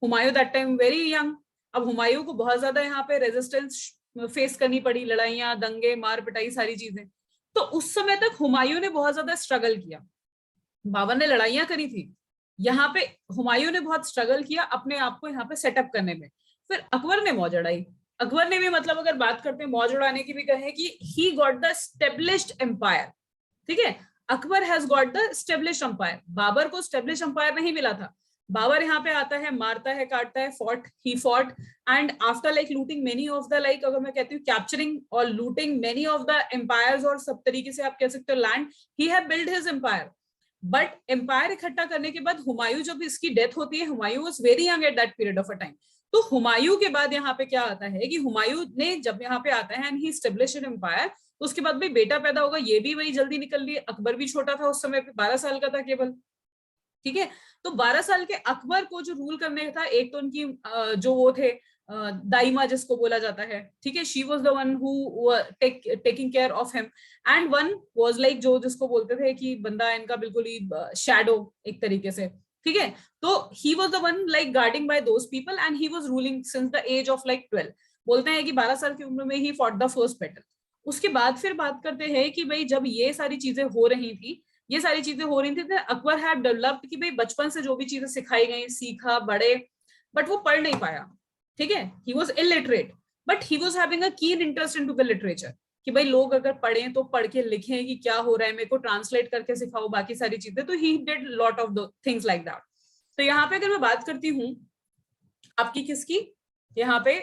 Humayun that time very young. अब हुमायूं को बहुत ज्यादा यहाँ पे रेजिस्टेंस फेस करनी पड़ी, लड़ाइयां, दंगे, मार पिटाई, सारी चीजें। तो उस समय तक हुमायूं ने बहुत ज्यादा स्ट्रगल किया, बाबर ने लड़ाइयां करी थी, यहाँ पे हुमायूं ने बहुत स्ट्रगल किया अपने आप को यहाँ पे सेटअप करने में। फिर अकबर ने मौज उड़ाई। अकबर ने भी मतलब अगर बात करते हैं मौज उड़ाने की भी कहे कि he got the established empire, ठीक है, Akbar has got the established empire. Babur को स्टेब्लिश एम्पायर नहीं मिला था। बाबर यहाँ पे आता है, मारता है, काटता है, fought and after like looting many of the, like अगर मैं कहती हूँ कैप्चरिंग और looting many of the empires और सब तरीके से आप कह सकते हो land, he have build his empire. But empire इकट्ठा करने के बाद हुमायूं, जब इसकी डेथ होती है, Humayun was very young eight that period of a time. तो हुमायूं के बाद यहाँ पे क्या आता है कि हुमायूं ने जब यहाँ पे आता है and he established an empire, तो उसके बाद भी बेटा पैदा होगा, ये भी वही जल्दी निकल लिए। अकबर भी छोटा था उस समय पे, 12 साल का था केवल, ठीक है। तो 12 साल के अकबर को जो रूल करने था, एक तो उनकी जो वो थे दाइमा जिसको बोला जाता है, ठीक है, she was the one who taking care of him, and one was like जो जिसको बोलते थे कि बंदा इनका बिल्कुल ही शैडो एक तरीके से, ठीक है। तो he was the one like guarding by those people and he was ruling since the age of like 12। बोलते हैं कि 12 साल की उम्र में he fought the first battle. उसके बाद फिर बात करते हैं कि भाई जब ये सारी चीजें हो रही थी, ये सारी चीजें हो रही थी, तो अकबर हैव डेवलप्ड कि भाई बचपन से जो भी चीजें सिखाई गई, सीखा, बड़े, बट वो पढ़ नहीं पाया, ठीक है, he was illiterate, but he was having a keen interest into the literature, कि भाई लोग अगर पढ़ें तो पढ़ के लिखें कि क्या हो रहा है, मेरे को ट्रांसलेट करके सिखाओ बाकी सारी चीजें। तो he did lot of things like that. तो यहाँ पे अगर मैं बात करती हूँ आपकी किसकी, यहाँ पे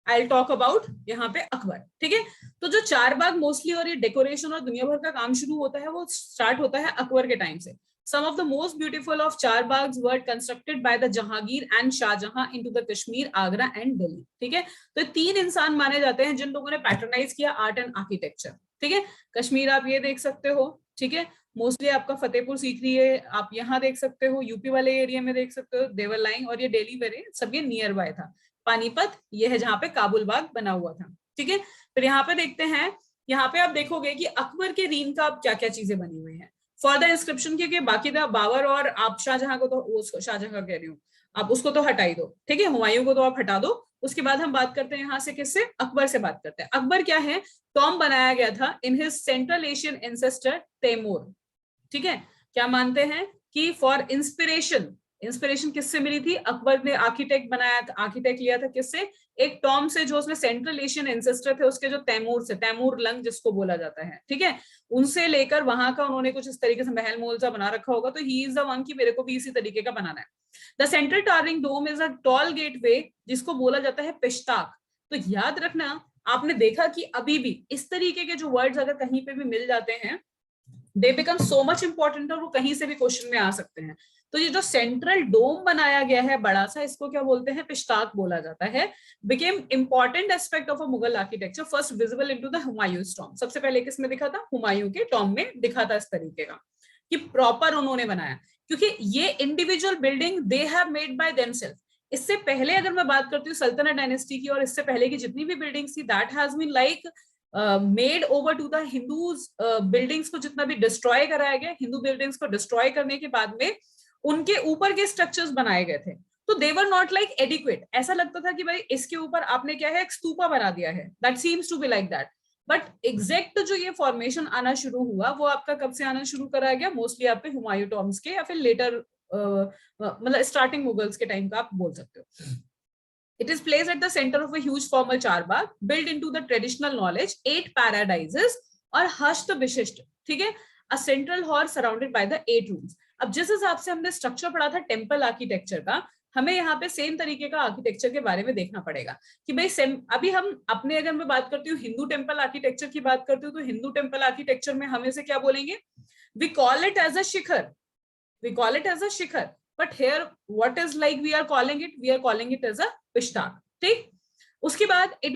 आई टॉक अबाउट यहाँ पे अकबर, ठीक है। तो जो चार बाग मोस्टली और ये डेकोरेशन और दुनिया भर का काम शुरू होता है वो स्टार्ट होता है अकबर के टाइम से। Some of the most beautiful of Charbags were constructed by the Jahangir and Shahjahan into the Kashmir, Agra and Delhi, ठीक है। तो तीन इंसान माने जाते हैं जिन लोगों ने पैटर्नाइज किया आर्ट एंड आर्किटेक्चर, ठीक है। कश्मीर आप ये देख सकते हो, ठीक है, मोस्टली आपका फतेहपुर सीकरी है, आप यहाँ देख सकते हो, यूपी वाले एरिया में देख सकते हो देवरलाइन, और ये डेली वेरे सब ये नियर बाय था। पानीपत ये है जहाँ पे काबुल बाग बना हुआ था, ठीक है। फिर यहाँ पे देखते हैं, यहाँ पे आप देखोगे कि अकबर के रीन का अब क्या क्या चीजें बनी हुई हैं फॉर द इंस्क्रिप्शन, क्योंकि बाकी था बाबर और आप शाहजहां को तो शाहजहां कह रही हूँ, आप उसको तो हटाई दो, ठीक है, हुमायूं को तो आप हटा दो। उसके बाद हम बात करते हैं यहाँ से किससे, अकबर से बात करते हैं। अकबर क्या है, टॉम बनाया गया था in his central Asian ancestor Timur, ठीक है। क्या मानते हैं कि फॉर इंस्पिरेशन, इंस्पिरेशन किससे मिली थी, अकबर ने आर्किटेक्ट बनाया था, आर्किटेक्ट लिया था किससे, एक टॉम से जो उसमें सेंट्रल एशियन एंसेस्टर थे उसके, जो तैमूर से, तैमूर लंग जिसको बोला जाता है, ठीक है, उनसे लेकर वहां का उन्होंने कुछ इस तरीके से महल मोल सा बना रखा होगा। तो ही इज द वन की मेरे को भी इसी तरीके का बनाना है। The central towering dome is a tall gateway जिसको बोला जाता है पिश्ताक। तो याद रखना, आपने देखा कि अभी भी इस तरीके के जो वर्ड्स अगर कहीं पे भी मिल जाते हैं, they become so much important, और वो कहीं से भी क्वेश्चन में आ सकते हैं। तो ये जो सेंट्रल डोम बनाया गया है बड़ा सा, इसको क्या बोलते हैं, पिश्ताक बोला जाता है। Became important aspect of a Mughal architecture, first visible into the Humayun's Tom. सबसे पहले किस में दिखा था, हुमायूं के टॉम में दिखा था इस तरीके का, कि प्रॉपर उन्होंने बनाया, क्योंकि ये individual building they have made by themselves. इससे पहले अगर मैं बात करती हूँ सल्तनत डायनेस्टी की, और इससे पहले की जितनी भी बिल्डिंग्स थी, that has been like made over to the Hindus. Buildings को जितना भी डिस्ट्रॉय कराया गया, हिंदू बिल्डिंग्स को डिस्ट्रॉय करने के बाद में उनके ऊपर के स्ट्रक्चर्स बनाए गए थे, तो they were not like adequate. ऐसा लगता था कि भाई इसके ऊपर आपने क्या है, एक स्तूपा बना दिया है, that seems to be like that. But exact जो ये फॉर्मेशन आना शुरू हुआ, वो आपका कब से आना शुरू कराया गया, मोस्टली आपके हुमायूं टॉम्स के, या फिर लेटर मतलब स्टार्टिंग मुगल्स के टाइम का आप बोल सकते हो। It is placed at the center of a huge formal charbagh built into the traditional knowledge, 8 paradises और हष्ट विशिष्ट, ठीक है, a central hall surrounded by the 8 rooms। अब जिस हिसाब से हमने स्ट्रक्चर पढ़ा था टेम्पल आर्किटेक्चर का, हमें यहाँ पे सेम तरीके का आर्किटेक्चर के बारे में देखना पड़ेगा कि भाई सेम। अभी हम अपने, अगर मैं बात करती हूँ हिंदू टेम्पल आर्किटेक्चर की बात करती हूँ, तो हिंदू टेम्पल आर्किटेक्चर में हम इसे क्या बोलेंगे, we call it as a shikhara, we call it as a shikhar, but here what is like we are calling it as a pishtak, ठीक। उसके बाद it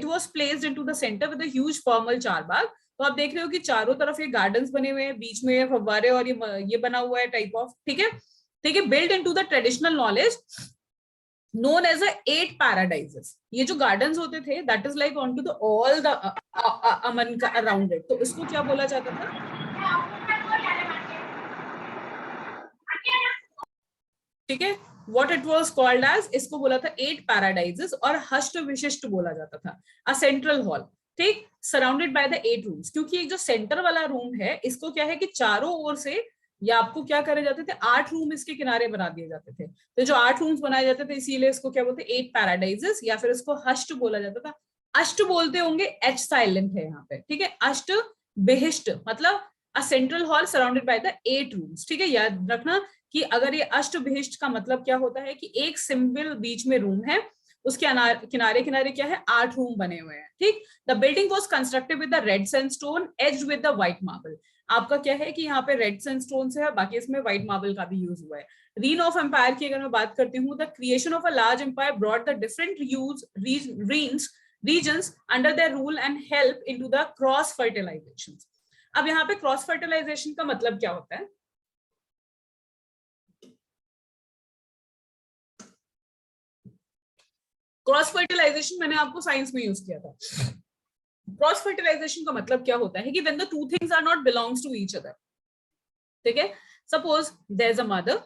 was placed into the center with a huge formal charbagh। तो आप देख रहे हो कि चारों तरफ ये गार्डन्स बने हुए हैं, बीच में फव्वारे, और ये बना हुआ है टाइप ऑफ, ठीक है, ठीक है, built into the traditional knowledge known as a 8 paradises। ये जो गार्डन्स होते थे, that is like onto the all the aman around it, तो इसको क्या बोला जाता था, ठीक है, what it was called as, इसको बोला था 8 पैराडाइजेस, और हष्ट विशिष्ट बोला जाता था, अ सेंट्रल हॉल। ठीक, सराउंडेड बाय द 8 रूम्स, क्योंकि एक जो सेंटर वाला रूम है इसको क्या है कि चारों ओर से या आपको क्या करे जाते थे, 8 रूम इसके किनारे बना दिए जाते थे। तो जो 8 रूम्स बनाए जाते थे इसीलिए इसको क्या बोलते हैं, 8 पैराडाइजेस, या फिर इसको हष्ट बोला जाता था। अष्ट बोलते होंगे, एच साइलेंट है यहाँ पे, ठीक है। अष्ट बेहिष्ट मतलब a central hall surrounded by the 8 rooms, ठीक है। याद रखना कि अगर ये अष्ट बेहिष्ट का मतलब क्या होता है कि एक सिंबल बीच में रूम है, उसके किनारे किनारे क्या है, 8 रूम बने हुए हैं, ठीक। The building was constructed with the red sandstone aged with the white marble. आपका क्या है कि यहाँ पे रेड सैंडस्टोन से है, बाकी इसमें व्हाइट मार्बल का भी यूज हुआ है। रीन ऑफ एम्पायर की अगर मैं बात करती हूँ, the creation of a large empire brought the different regions under their rule and help into the cross fertilization। अब यहाँ पे क्रॉस फर्टिलाइजेशन का मतलब क्या होता है, क्रॉस फर्टिलाइजेशन मैंने आपको साइंस में यूज किया था। क्रॉस फर्टिलाइजेशन का मतलब क्या होता है कि when the two things are not belongs to each other, ठीक है। Suppose there is a mother,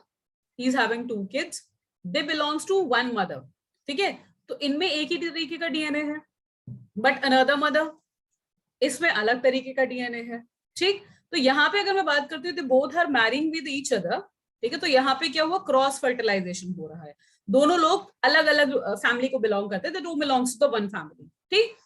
he is having 2 kids, they belongs to one mother, ठीक है। तो इनमें एक ही तरीके का डीएनए है, बट अनदर मदर इसमें अलग तरीके का डीएनए है, ठीक। तो यहाँ पे अगर मैं बात करती हूँ तो both are marrying with each other, ठीक है। तो यहाँ पे क्या हुआ, क्रॉस फर्टिलाइजेशन हो रहा है, दोनों लोग अलग अलग फैमिली को बिलोंग करते हैं, to belongs to the one family, ठीक।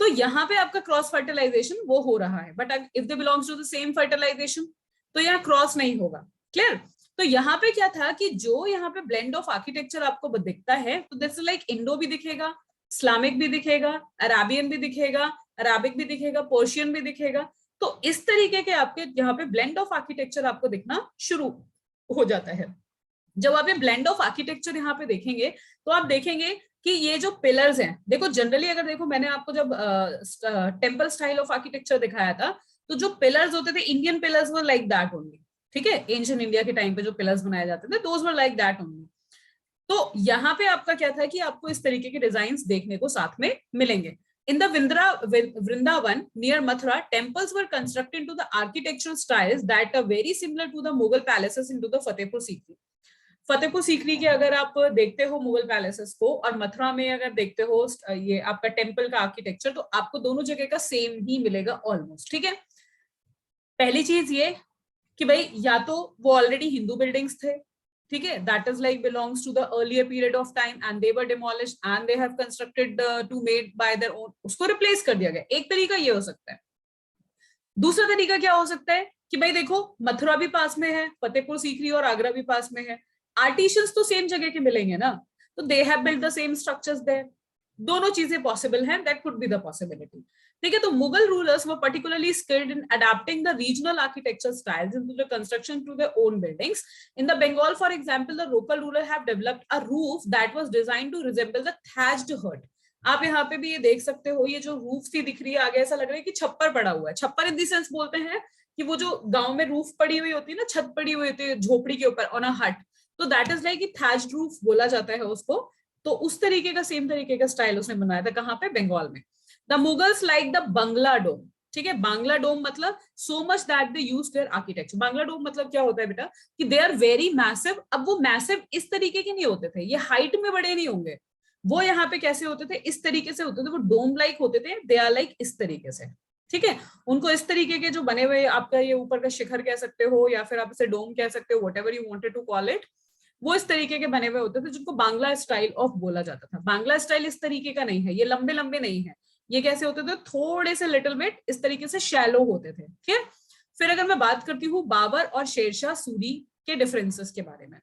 तो यहाँ पे आपका क्रॉस फर्टिलाइजेशन वो हो रहा है, but if they belongs to the same fertilization तो यहाँ क्रॉस नहीं होगा, क्लियर। तो यहाँ पे क्या था कि जो यहाँ पे ब्लेंड ऑफ आर्किटेक्चर आपको दिखता है, तो दिस लाइक इंडो भी दिखेगा, इस्लामिक भी दिखेगा, अराबियन भी दिखेगा, अराबिक भी दिखेगा, पर्शियन भी दिखेगा। तो इस तरीके के आपके यहाँ पे ब्लेंड ऑफ आर्किटेक्चर आपको दिखना शुरू हो जाता है। जब आप ये ब्लेंड ऑफ आर्किटेक्चर यहाँ पे देखेंगे तो आप देखेंगे कि ये जो पिलर्स हैं, देखो जनरली अगर देखो मैंने आपको जब टेम्पल स्टाइल ऑफ आर्किटेक्चर दिखाया था, तो जो पिलर्स होते थे, Indian pillars were like that only, ठीक है। एंशिएंट इंडिया के टाइम पे जो पिलर्स बनाए जाते थे, those were like that only. तो यहाँ पे आपका क्या था कि आपको इस तरीके के डिजाइन देखने को साथ में मिलेंगे। In the Vrindavan near Mathura, temples were constructed into the architectural styles that are very similar to the Mughal palaces into the Fatehpur Sikri। Fatehpur Sikri के अगर आप देखते हो मुगल पैलेसेस को, और मथुरा में अगर देखते हो ये आपका टेम्पल का आर्किटेक्चर, तो आपको दोनों जगह का सेम ही मिलेगा ऑलमोस्ट, ठीक है। पहली चीज ये कि भाई या तो वो ऑलरेडी हिंदू बिल्डिंग्स थे, ठीक है, that is like belongs to the earlier period of time and they were demolished and they have constructed to made by their own, उसको रिप्लेस कर दिया गया। एक तरीका ये हो सकता है। दूसरा तरीका क्या हो सकता है कि भाई देखो मथुरा भी पास में है, फतेहपुर सीकरी और आगरा भी पास में है, आर्टिशियंस तो सेम जगह के मिलेंगे ना, तो they have built the same structures there. दोनों चीजें पॉसिबल हैं, that could be the possibility, ठीक है। तो Mughal rulers were particularly skilled in adapting the regional architecture styles into the construction to their own buildings. In the Bengal, for example, the local ruler have developed a roof that was designed to resemble the thatched hut। आप यहाँ पे भी ये देख सकते हो, ये जो रूफ सी दिख रही है आगे, ऐसा लग रहा है कि छप्पर पड़ा हुआ है। छप्पर इन द सेंस बोलते हैं कि वो जो गांव में रूफ पड़ी हुई होती है ना, छत पड़ी हुई होती है झोपड़ी के ऊपर ऑन अ हट, तो that is like thatched roof बोला जाता है उसको। तो उस तरीके का सेम तरीके का स्टाइल उसने बनाया था, कहाँ पे, बंगाल में। The Mughals like the Bangla dome, ठीक है। बांग्ला डोम मतलब so much that they use their architecture. Bangla dome मतलब क्या होता है बेटा कि दे आर वेरी मैसिव। अब वो मैसिव इस तरीके के नहीं होते थे, ये हाइट में बड़े नहीं होंगे, वो यहाँ पे कैसे होते थे, इस तरीके से होते थे, वो डोम लाइक होते थे, दे आर लाइक इस तरीके से, ठीक है। उनको इस तरीके के जो बने हुए, आपका ये ऊपर का शिखर कह सकते हो या फिर आप इसे डोम कह सकते हो, whatever you wanted to call it, वो इस तरीके के बने हुए होते थे, जिनको बांग्ला स्टाइल ऑफ बोला जाता था। बांग्ला स्टाइल इस तरीके का नहीं है, ये लंबे लंबे नहीं है, ये कैसे होते थे, थोड़े से लिटिल बिट इस तरीके से शैलो होते थे, ठीक है। फिर अगर मैं बात करती हूँ बाबर और शेरशाह सूरी के डिफरेंसेस के बारे में,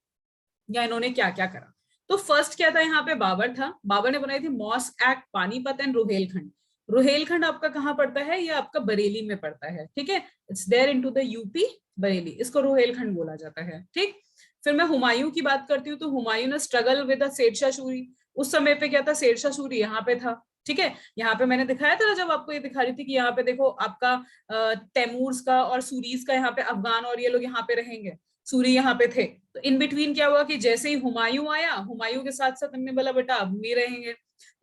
या इन्होंने क्या क्या करा, तो फर्स्ट क्या था, यहाँ पे बाबर था, बाबर ने बनाई थी mask act, Panipat and Rohilkhand. Rohilkhand आपका कहाँ पड़ता है, ये आपका बरेली में पड़ता है, ठीक है, it's there into the UP Bareilly, इसको रोहेलखंड बोला जाता है, ठीक। फिर मैं हुमायूं की बात करती हूँ, तो हुमायूं ने स्ट्रगल विद शेरशाह सूरी। उस समय पे क्या था, शेरशाह सूरी यहाँ पे था, ठीक है। यहाँ पे मैंने दिखाया था जब आपको ये दिखा रही थी कि यहाँ पे देखो आपका तैमूर्स का और सूरीज का, यहाँ पे अफगान और ये लोग यहाँ पे रहेंगे, सूरी यहाँ पे थे। तो इन बिटवीन क्या हुआ कि जैसे ही हुमायूं आया, हुमायूं के साथ साथ हमने बोला बेटा अब भी रहेंगे,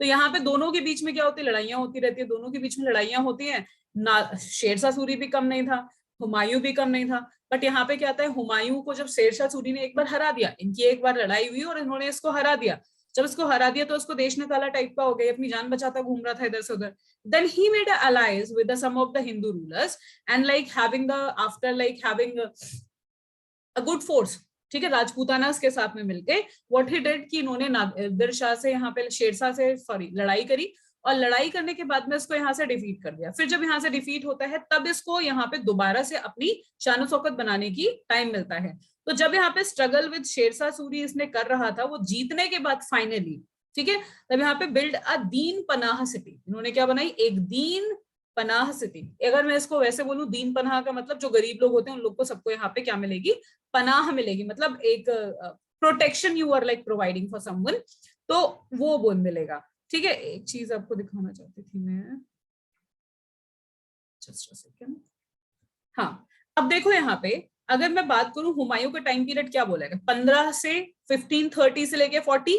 तो यहाँ पे दोनों के बीच में क्या होती है, लड़ाइयां होती रहती है, दोनों के बीच में लड़ाइयां होती है ना। शेरशाह सूरी भी कम नहीं था, हुमायूं भी कम नहीं था, बट यहाँ पे क्या आता है, हुमायूं को जब शेरशाह सूरी ने एक बार हरा दिया, इनकी एक बार लड़ाई हुई और इन्होंने इसको हरा दिया, जब इसको हरा दिया तो उसको देश निकाला टाइप का हो गया, अपनी जान बचाता घूम रहा था इधर से उधर. Then he made allies with some of the Hindu rulers and like after having a good force, ठीक है, राजपूताना के साथ में मिलके व्हाट ही डिड कि इन्होंने नादिर शाह से यहाँ पे शेरशाह से सॉरी लड़ाई करी, और लड़ाई करने के बाद में इसको यहाँ से डिफीट कर दिया. फिर जब यहाँ से डिफीट होता है तब इसको यहाँ पे दोबारा से अपनी शान शौकत बनाने की टाइम मिलता है. तो जब यहाँ पे स्ट्रगल विद शेरशाह सूरी इसने कर रहा था, वो जीतने के बाद फाइनली, ठीक है, तब यहाँ पे बिल्ड अ दीन पनाह सिटी. इन्होंने क्या बनाई, एक दीन पनाह सिटी. अगर मैं इसको वैसे बोलूं, दीन पनाह का मतलब जो गरीब लोग होते हैं उन लोग को सबको यहाँ पे क्या मिलेगी, पनाह मिलेगी, मतलब एक protection you are like providing for someone, तो वो बोल मिलेगा. ठीक है, एक चीज आपको दिखाना चाहती थी मैं, जस्ट अ सेकंड. हाँ, अब देखो यहाँ पे अगर मैं बात करूं हुमायूं का टाइम पीरियड क्या बोलेगा, 15 से 1530 से लेके 40,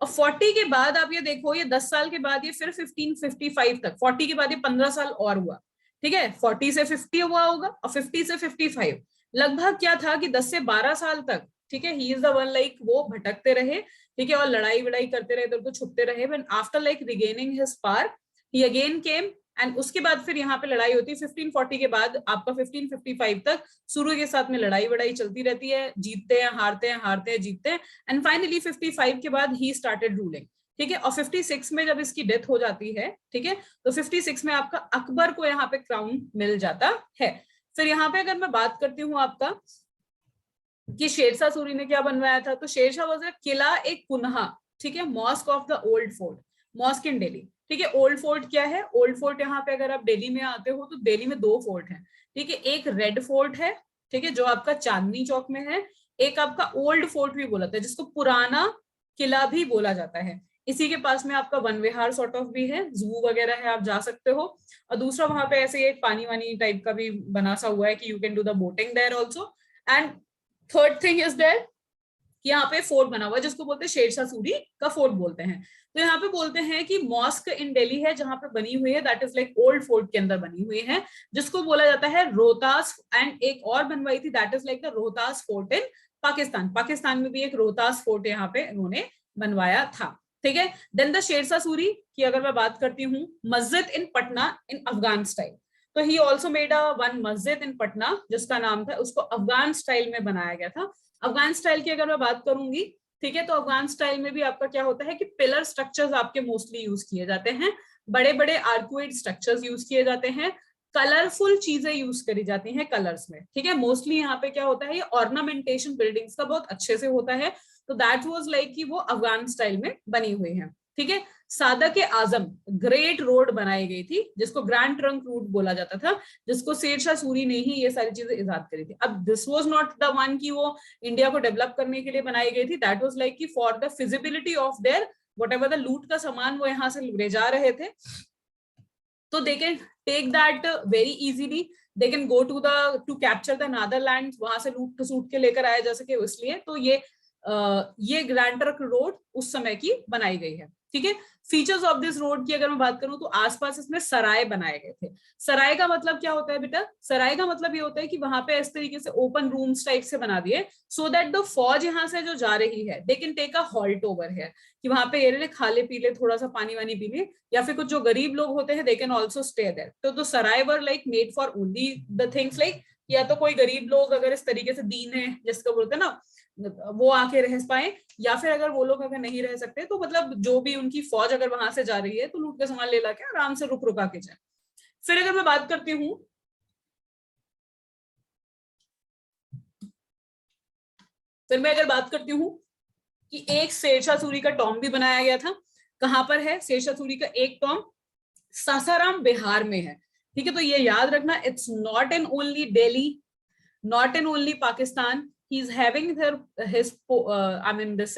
और 40 के बाद आप ये देखो, ये 10 साल के बाद ये फिर 1555 तक, 40 के बाद ये 15 साल और हुआ. ठीक है, 40 से 50 हुआ होगा और 50 से 55 लगभग क्या था कि 10 से 12 साल तक, ठीक है, he is the one like वो भटकते रहे, ठीक है, और लड़ाई वड़ाई करते रहे, इधर उधर छुपते रहे. When after like regaining his power he again came, and उसके बाद फिर यहाँ पे लड़ाई होती है 1540 के बाद आपका 1555 तक सूर्य के साथ में लड़ाई वड़ाई चलती रहती है, जीतते हैं हारते हैं, हारते हैं जीतते हैं, एंड फाइनली 55 के बाद ही स्टार्टेड रूलिंग. ठीक है, और 56 में जब इसकी डेथ हो जाती है, ठीक है, तो 56 में आपका अकबर को यहाँ पे क्राउन मिल जाता है. फिर यहाँ पे अगर मैं बात करती हूँ आपका कि शेरशाह सूरी ने क्या बनवाया था, तो शेरशाह वाज किला एक कुन्हा, ठीक है, mosque of the old fort, mosque in Delhi. ठीक है, ओल्ड फोर्ट क्या है, ओल्ड फोर्ट यहाँ पे अगर आप दिल्ली में आते हो तो दिल्ली में 2 फोर्ट हैं. ठीक है, एक रेड फोर्ट है, ठीक है, जो आपका चांदनी चौक में है. एक आपका ओल्ड फोर्ट भी बोला जाता है, जिसको पुराना किला भी बोला जाता है. इसी के पास में आपका वन विहार सॉर्ट ऑफ भी है, जू वगैरह है, आप जा सकते हो. और दूसरा वहां पे ऐसे एक पानी वानी टाइप का भी बना सा हुआ है कि you can do the boating there also. And third thing is there, यहाँ पे फोर्ट बना हुआ है जिसको बोलते हैं शेरशाह सूरी का फोर्ट बोलते हैं. तो यहाँ पे बोलते हैं कि मॉस्क इन दिल्ली है जहां पे बनी हुई है, that is like old fort के अंदर बनी हुई है, जिसको बोला जाता है रोहतास. एंड एक और बनवाई थी, that is like the Rohtas fort in Pakistan. Pakistan में भी एक रोहतास फोर्ट यहाँ पे इन्होंने बनवाया था. ठीक है, देन द शेरशाह सूरी की अगर मैं बात करती हूँ, मस्जिद in Patna in Afghan style. तो he also made a one मस्जिद इन पटना जिसका नाम था, उसको अफगान स्टाइल में बनाया गया था. अफगान स्टाइल की अगर मैं बात करूंगी, ठीक है, तो अफगान स्टाइल में भी आपका क्या होता है कि पिलर स्ट्रक्चर्स आपके मोस्टली यूज किए जाते हैं, बड़े बड़े आर्कुएड स्ट्रक्चर्स यूज किए जाते हैं, कलरफुल चीजें यूज करी जाती हैं कलर्स में. ठीक है, मोस्टली यहाँ पे क्या होता है, ये ऑर्नामेंटेशन बिल्डिंग्स का बहुत अच्छे से होता है. तो दैट वाज लाइक कि वो अफगान स्टाइल में बनी हुई है. ठीक है, सादक आजम ग्रेट रोड बनाई गई थी, जिसको ग्रैंड ट्रंक रूट बोला जाता था, जिसको शेरशाह सूरी ने ही ये सारी चीजें इजाद करी थी. अब this was not the one कि वो इंडिया को डेवलप करने के लिए बनाई गई थी, दैट वाज लाइक कि for the feasibility of their whatever the लूट का सामान वो यहाँ से ले जा रहे थे, तो they can take that very easily, they can go to capture the Netherland, वहां से लूट सूट के लेकर आया जा सके, इसलिए तो ये ग्रैंड ट्रंक रोड उस समय की बनाई गई है. ठीक है, फीचर्स ऑफ दिस रोड की अगर मैं बात करूं तो आसपास इसमें सराय बनाए गए थे. सराय का मतलब क्या होता है बेटा, सराय का मतलब ये होता है कि वहां पे इस तरीके से ओपन रूम्स टाइप से बना दिए, सो दैट द फौज यहाँ से जो जा रही है they can take a halt over है, कि वहां पे ये खा ले पी ले, थोड़ा सा पानी वानी पी ले, या फिर कुछ जो गरीब लोग होते हैं they can also stay there. तो sarai were like made for only the things like, या तो कोई गरीब लोग अगर इस तरीके से दीन है जिसको बोलते हैं ना, वो आके रह पाए, या फिर अगर वो लोग अगर नहीं रह सकते तो मतलब जो भी उनकी फौज अगर वहां से जा रही है तो लूट के सामान ले लाके आराम से रुक रुका के जाए. फिर अगर मैं बात करती हूँ, फिर मैं अगर बात करती हूँ कि एक शेरशाह सूरी का टॉम भी बनाया गया था. कहां पर है शेरशाह सूरी का एक टॉम, सासाराम बिहार में है. ठीक है, तो ये याद रखना, it's not in only Delhi, not in only Pakistan, he is having his I mean this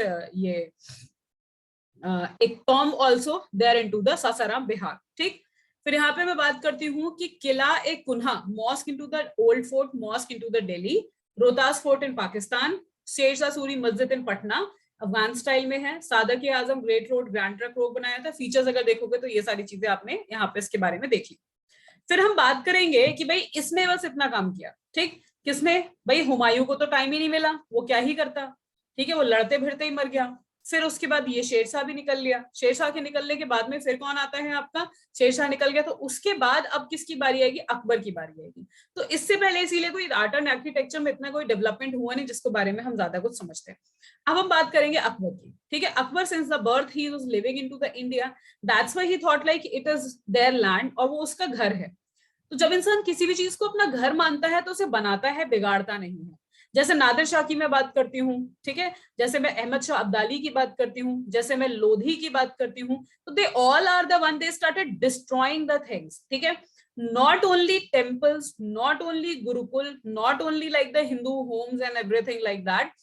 एक Tom also there into the Sasaram Bihar. ठीक, फिर यहाँ पे मैं बात करती हूँ कि किला एक कुन्हा, mosque into the old fort, mosque into the Delhi, Rohtas fort in Pakistan, Shershah Suri Masjid in Patna Afghan style में है, Sadak Azam great road grand trunk road बनाया था. फीचर्स अगर देखोगे तो ये सारी चीजें आपने यहाँ पे इसके बारे में देख ली. फिर हम बात करेंगे कि भाई इसने बस इतना काम किया. ठीक, किसने, भाई हुमायूं को तो टाइम ही नहीं मिला, वो क्या ही करता. ठीक है, वो लड़ते भिड़ते ही मर गया. फिर उसके बाद ये शेरशाह भी निकल लिया, शेरशाह के निकलने के बाद में फिर कौन आता है आपका, शेरशाह निकल गया, तो उसके बाद अब किसकी बारी आएगी, अकबर की बारी आएगी। तो इससे पहले इसीलिए कोई आर्ट एंड आर्किटेक्चर में इतना कोई डेवलपमेंट हुआ नहीं जिसके बारे में हम ज्यादा कुछ समझते हैं। अब हम बात करेंगे अकबर की, ठीक है। Akbar since the birth he was living into the India, that's why he thought like it is there land, और वो उसका घर है। तो जब इंसान किसी भी चीज को अपना घर मानता है तो उसे बनाता है, बिगाड़ता नहीं है। जैसे नादिर शाह की मैं बात करती हूँ, ठीक है, जैसे मैं अहमद शाह अब्दाली की बात करती हूँ, जैसे मैं लोधी की बात करती हूँ, तो they all are the one, they started destroying the things, ठीक है। Not only temples, not only Gurukul, not only like the Hindu homes and everything like that,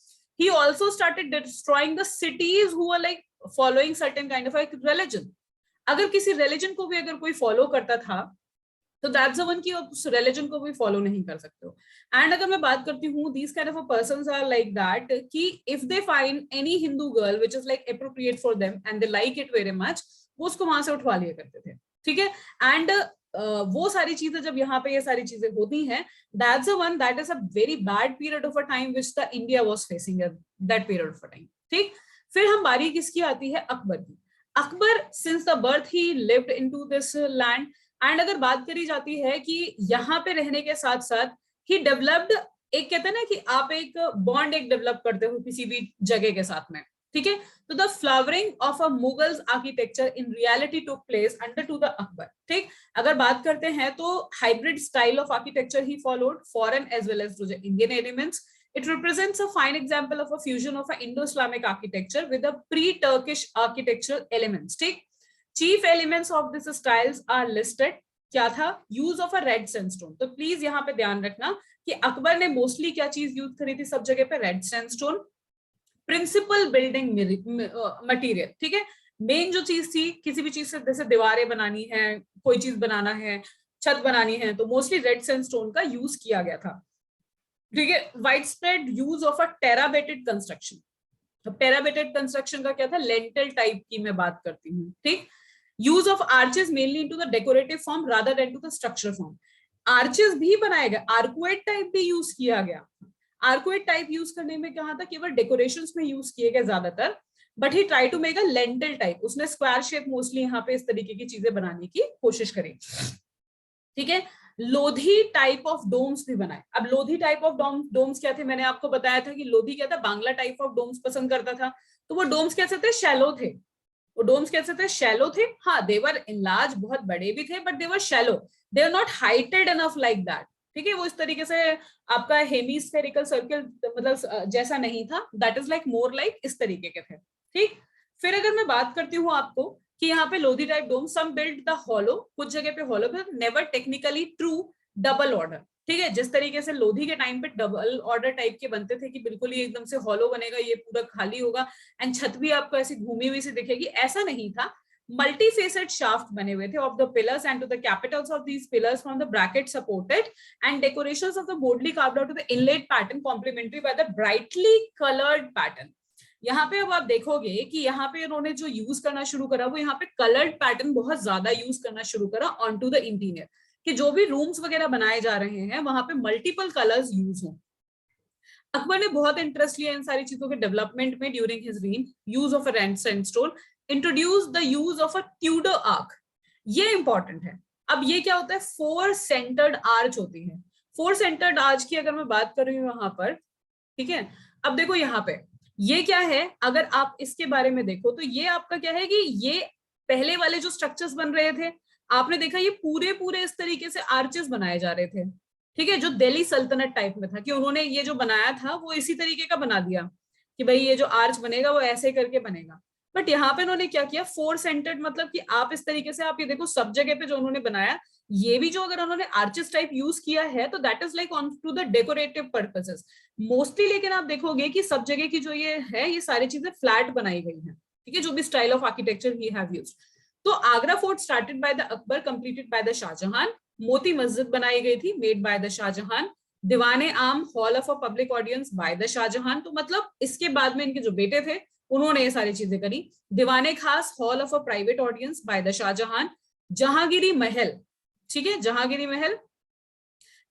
he also started destroying the cities who were like following certain kind of like religion. अगर किसी religion को भी अगर कोई follow करता था तो that's the one की उस रिलीजन को भी फॉलो नहीं कर सकते हो। एंड अगर मैं बात करती हूँ, these kind of persons are like that कि if they find any Hindu girl which is like appropriate for them and they like it very much, वो उसको वहां से उठवा लिया करते थे, ठीक है। एंड वो सारी चीजें जब यहाँ पे ये सारी चीजें होती हैं, that's the one, that is a very bad period of a time which the India was facing at that period of a time, ठीक। फिर हम बारी किसकी आती है, अकबर की। Akbar since the birth he lived into this land, and अगर बात करी जाती है कि यहाँ पे रहने के साथ साथ ही डेवलप्ड, एक कहते हैं ना कि आप एक बॉन्ड एक डेवलप करते हो किसी भी जगह के साथ में, ठीक है। तो the flowering of a Mughals architecture in reality took place under to the Akbar, ठीक। अगर बात करते हैं तो hybrid style of architecture he followed, foreign as well as Indian elements. It represents a fine example of a fusion of an Indo-Islamic architecture with a pre-Turkish architectural elements, ठीक। Chief elements of this styles are listed. क्या था, use of a red sandstone. तो please यहाँ पे ध्यान रखना कि अकबर ने मोस्टली क्या चीज यूज करी थी सब जगह पे, red sandstone, principal building material, ठीक है। मेन जो चीज थी किसी भी चीज से, जैसे दीवारें बनानी है, कोई चीज बनाना है, छत बनानी है, तो मोस्टली रेड सैंडस्टोन का यूज किया गया था, ठीक है। Wide spread use of a trabeated construction. तो टेराबेटेड कंस्ट्रक्शन का क्या था, लेंटल टाइप की मैं बात करती हूँ, ठीक। Use of arches mainly into the decorative form rather than to the structural form. Arches भी बनाए गए, आर्कुएट टाइप भी यूज किया गया। आर्कुएट टाइप यूज करने में कहा था, केवल डेकोरेशंस में यूज किए गए ज्यादातर, but he try to make a lintel type, उसने स्क्वायर शेप मोस्टली यहाँ पे इस तरीके की चीजें बनाने की कोशिश करी, ठीक है। लोधी टाइप ऑफ डोम्स भी बनाए। अब लोधी टाइप ऑफ डोम्स क्या थे, मैंने आपको बताया था कि लोधी क्या था, बांग्ला टाइप ऑफ डोम्स पसंद करता था। तो वो डोम्स कैसे थे, शैलो थे। वो डोम्स कैसे थे, शैलो थे। हाँ, देवर इनलार्ज, बहुत बड़े भी थे, but they were shallow, they are not heighted enough like that, ठीक है। वो इस तरीके से आपका हेमीस्फेरिकल सर्कल मतलब जैसा नहीं था, that is like more like इस तरीके के थे, ठीक। फिर अगर मैं बात करती हूँ आपको कि यहाँ पे Lodhi type dome, some build the hollow, कुछ जगह पे hollow, never technically true double order, ठीक है। जिस तरीके से लोधी के टाइम पे डबल ऑर्डर टाइप के बनते थे कि बिल्कुल ही एकदम से हॉलो बनेगा, ये पूरा खाली होगा एंड छत भी आपको ऐसी घूमी हुई सी दिखेगी, ऐसा नहीं था। मल्टीफेसेड शाफ्ट बने हुए थे of the pillars and to the capitals of these pillars from the bracket supported and decorations of the boldly carved out to the inlet pattern complementary by the brightly coloured pattern. यहाँ पे अब आप देखोगे कि यहाँ पे उन्होंने जो यूज करना शुरू करा, वो यहाँ पे कलर्ड पैटर्न बहुत ज्यादा यूज करना शुरू करा ऑन टू द इंटीरियर, कि जो भी रूम्स वगैरह बनाए जा रहे हैं वहां पे मल्टीपल कलर्स यूज हो। अकबर ने बहुत इंटरेस्ट लिया इन सारी चीजों के डेवलपमेंट में during his reign. Use of a red sandstone, introduce the use of a Tudor arch, ये इंपॉर्टेंट है। अब ये क्या होता है, 4 सेंटर्ड आर्च होती है। 4 सेंटर्ड आर्च की अगर मैं बात कर रही हूँ यहाँ पर, ठीक है। अब देखो यहाँ पे ये क्या है, अगर आप इसके बारे में देखो तो ये आपका क्या है कि ये पहले वाले जो स्ट्रक्चर्स बन रहे थे, आपने देखा ये पूरे पूरे इस तरीके से आर्चेस बनाए जा रहे थे, ठीक है। जो दिल्ली सल्तनत टाइप में था कि उन्होंने ये जो बनाया था वो इसी तरीके का बना दिया कि भाई ये जो आर्च बनेगा वो ऐसे करके बनेगा। बट यहाँ पे उन्होंने क्या किया, 4 सेंटर्ड, मतलब कि आप इस तरीके से, आप ये देखो सब जगह पे जो उन्होंने बनाया, ये भी जो अगर उन्होंने आर्चेस टाइप यूज किया है तो that is like on to the decorative purposes mostly. लेकिन आप देखोगे कि सब जगह की जो ये है, ये सारी चीजें फ्लैट बनाई गई हैं, ठीक है, जो भी style of architecture he have used. तो Agra fort started by the Akbar, completed by the Shahjahan. Moti Masjid बनाई गई थी, made by the Shahjahan. Diwane Aam, hall of a public audience by the Shahjahan. तो मतलब इसके बाद में इनके जो बेटे थे उन्होंने ये सारी चीजें करी। Diwane Khas, hall of a private audience by the Shahjahan. Jahangiri Mahal, ठीक है, जहांगीरी महल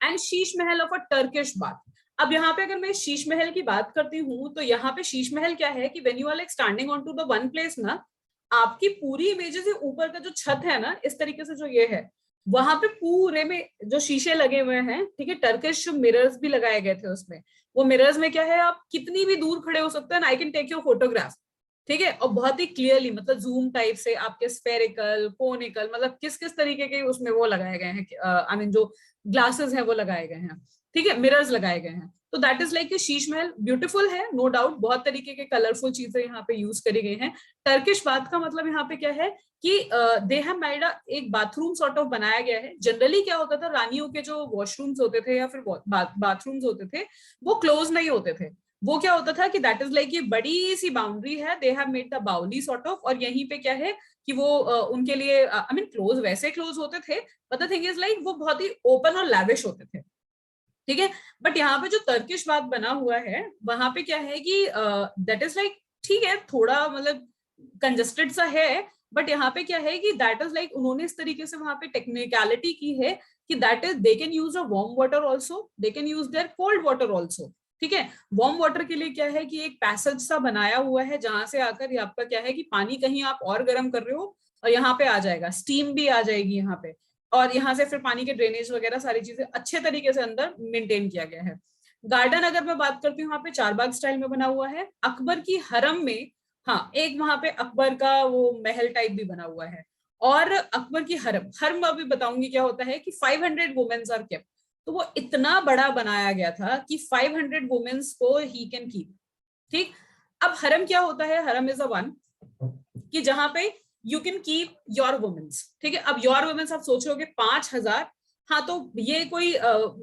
and Sheesh Mahal of a Turkish bath. अब यहाँ पे अगर मैं शीश महल की बात करती हूँ, तो यहाँ पे शीश महल क्या है कि when you are like standing on to the one place ना, आपकी पूरी इमेजेस से ऊपर का जो छत है ना, इस तरीके से जो ये है, वहां पे पूरे में जो शीशे लगे हुए हैं, ठीक है, टर्किश मिरर्स भी लगाए गए थे उसमें। वो मिरर्स में क्या है, आप कितनी भी दूर खड़े हो सकते हैं, I can take your photograph, ठीक है, और बहुत ही क्लियरली, मतलब जूम टाइप से आपके स्फेरिकल, कोनिकल, मतलब किस किस तरीके के उसमें वो लगाए गए हैं, आई मीन जो ग्लासेस हैं वो लगाए गए हैं, ठीक है, मिरर्स लगाए गए हैं। तो that is like Sheesh Mahal beautiful है, नो डाउट, बहुत तरीके के कलरफुल चीजें यहाँ पे यूज करी गई हैं। टर्किश बात का मतलब यहाँ पे क्या है कि दे हैव मेड एक बाथरूम सॉर्ट ऑफ बनाया गया है। जनरली क्या होता था, रानियों के जो वॉशरूम्स होते थे या फिर बाथरूम्स होते थे, वो क्लोज नहीं होते थे। वो क्या होता था कि दैट इज लाइक ये बड़ी सी बाउंड्री है, दे हैव मेड द बाउली सॉर्ट ऑफ, और यहीं पे क्या है कि वो उनके लिए आई मीन क्लोज, वैसे क्लोज होते थे, but the thing is like वो बहुत ही ओपन और लैविश होते थे, ठीक है। बट यहाँ पे जो टर्किश बात बना हुआ है, वहां पे क्या है कि दैट इज लाइक, ठीक है, थोड़ा मतलब कंजस्टेड सा है, बट यहाँ पे क्या है कि दैट इज लाइक उन्होंने इस तरीके से वहां पे टेक्निकलिटी की है कि that is they can use a warm water also, they can use their cold water also, ठीक है। वार्म वाटर के लिए क्या है कि एक पैसेज सा बनाया हुआ है, जहां से आकर आपका क्या है कि पानी कहीं आप और गर्म कर रहे हो और यहाँ पे आ जाएगा, स्टीम भी आ जाएगी यहाँ पे, और यहाँ से फिर पानी के ड्रेनेज वगैरह सारी चीजें अच्छे तरीके से अंदर मेंटेन किया गया है। गार्डन अगर मैं बात करती हूँ, यहाँ पे चारबाग स्टाइल में बना हुआ है। अकबर की हरम में, हाँ, एक वहां पे अकबर का वो महल टाइप भी बना हुआ है। और अकबर की हरम, हरम अभी बताऊंगी क्या होता है कि 500 वुमेन्स आर केप्ट। तो वो इतना बड़ा बनाया गया था कि 500 वुमेन्स को ही कैन कीप, ठीक। अब हरम क्या होता है, हरम इज अ वन कि जहां पे you can keep your womens, ठीक है। अब योर वुमेन्स आप सोच रहे हो 5,000, हाँ, तो ये कोई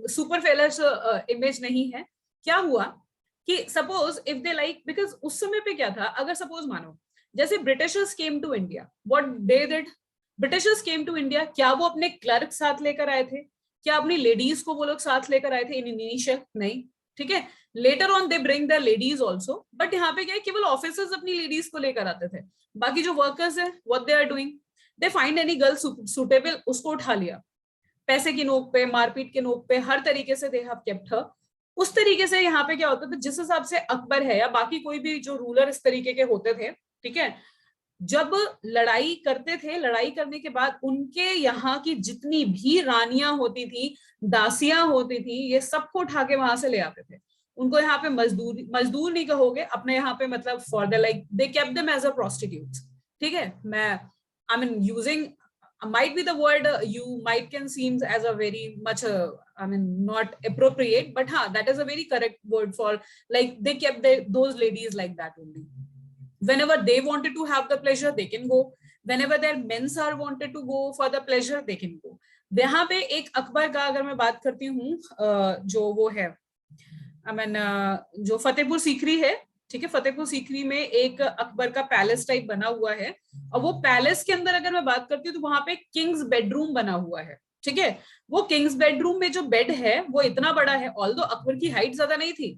सुपर फेलस इमेज नहीं है। क्या हुआ कि suppose if they like, because उस समय पे क्या था, अगर सपोज मानो जैसे Britishers came to India, what they did, Britishers came to India, क्या वो अपने क्लर्क साथ लेकर आए थे, क्या अपनी लेडीज को वो लोग साथ लेकर आए थे इन इनिशियल, नहीं, ठीक है। Later on they bring the ladies also, but यहाँ पे क्या है, केवल ऑफिसर्स अपनी लेडीज को लेकर आते थे। बाकी जो वर्कर्स है, what they are doing, they find any girl suitable, उसको उठा लिया, पैसे की नोक पे, मारपीट के नोक पे, हर तरीके से दे हैव केप्ट हर। उस तरीके से यहाँ पे क्या होता था, जिस हिसाब से अकबर है या बाकी कोई भी जो रूलर इस तरीके के होते थे, ठीक है, जब लड़ाई करते थे, लड़ाई करने के बाद उनके यहाँ की जितनी भी रानियां होती थी, दासियां होती थी, ये सबको उठा के वहां से ले आते थे। उनको यहाँ पे मजदूर नहीं कहोगे, अपने यहाँ पे मतलब for the like they kept them as a prostitutes, ठीक है। मैं I mean using might be the word you might can seems as a very much I mean not appropriate, but that is a very correct word for, like they kept those ladies like that only. Whenever they wanted to have the pleasure they can go, whenever their men's are wanted to go for the pleasure they can go. यहाँ पे एक अकबर का अगर मैं बात करती हूँ, जो वो है आई मीन जो फतेहपुर सीकरी है, ठीक है, फतेहपुर सीकरी में एक अकबर का पैलेस टाइप बना हुआ है, और वो पैलेस के अंदर अगर मैं बात करती हूँ तो वहां पे किंग्स बेडरूम बना हुआ है, ठीक है। वो किंग्स बेडरूम में जो बेड है वो इतना बड़ा है, ऑल्दो अकबर की हाइट ज्यादा नहीं थी,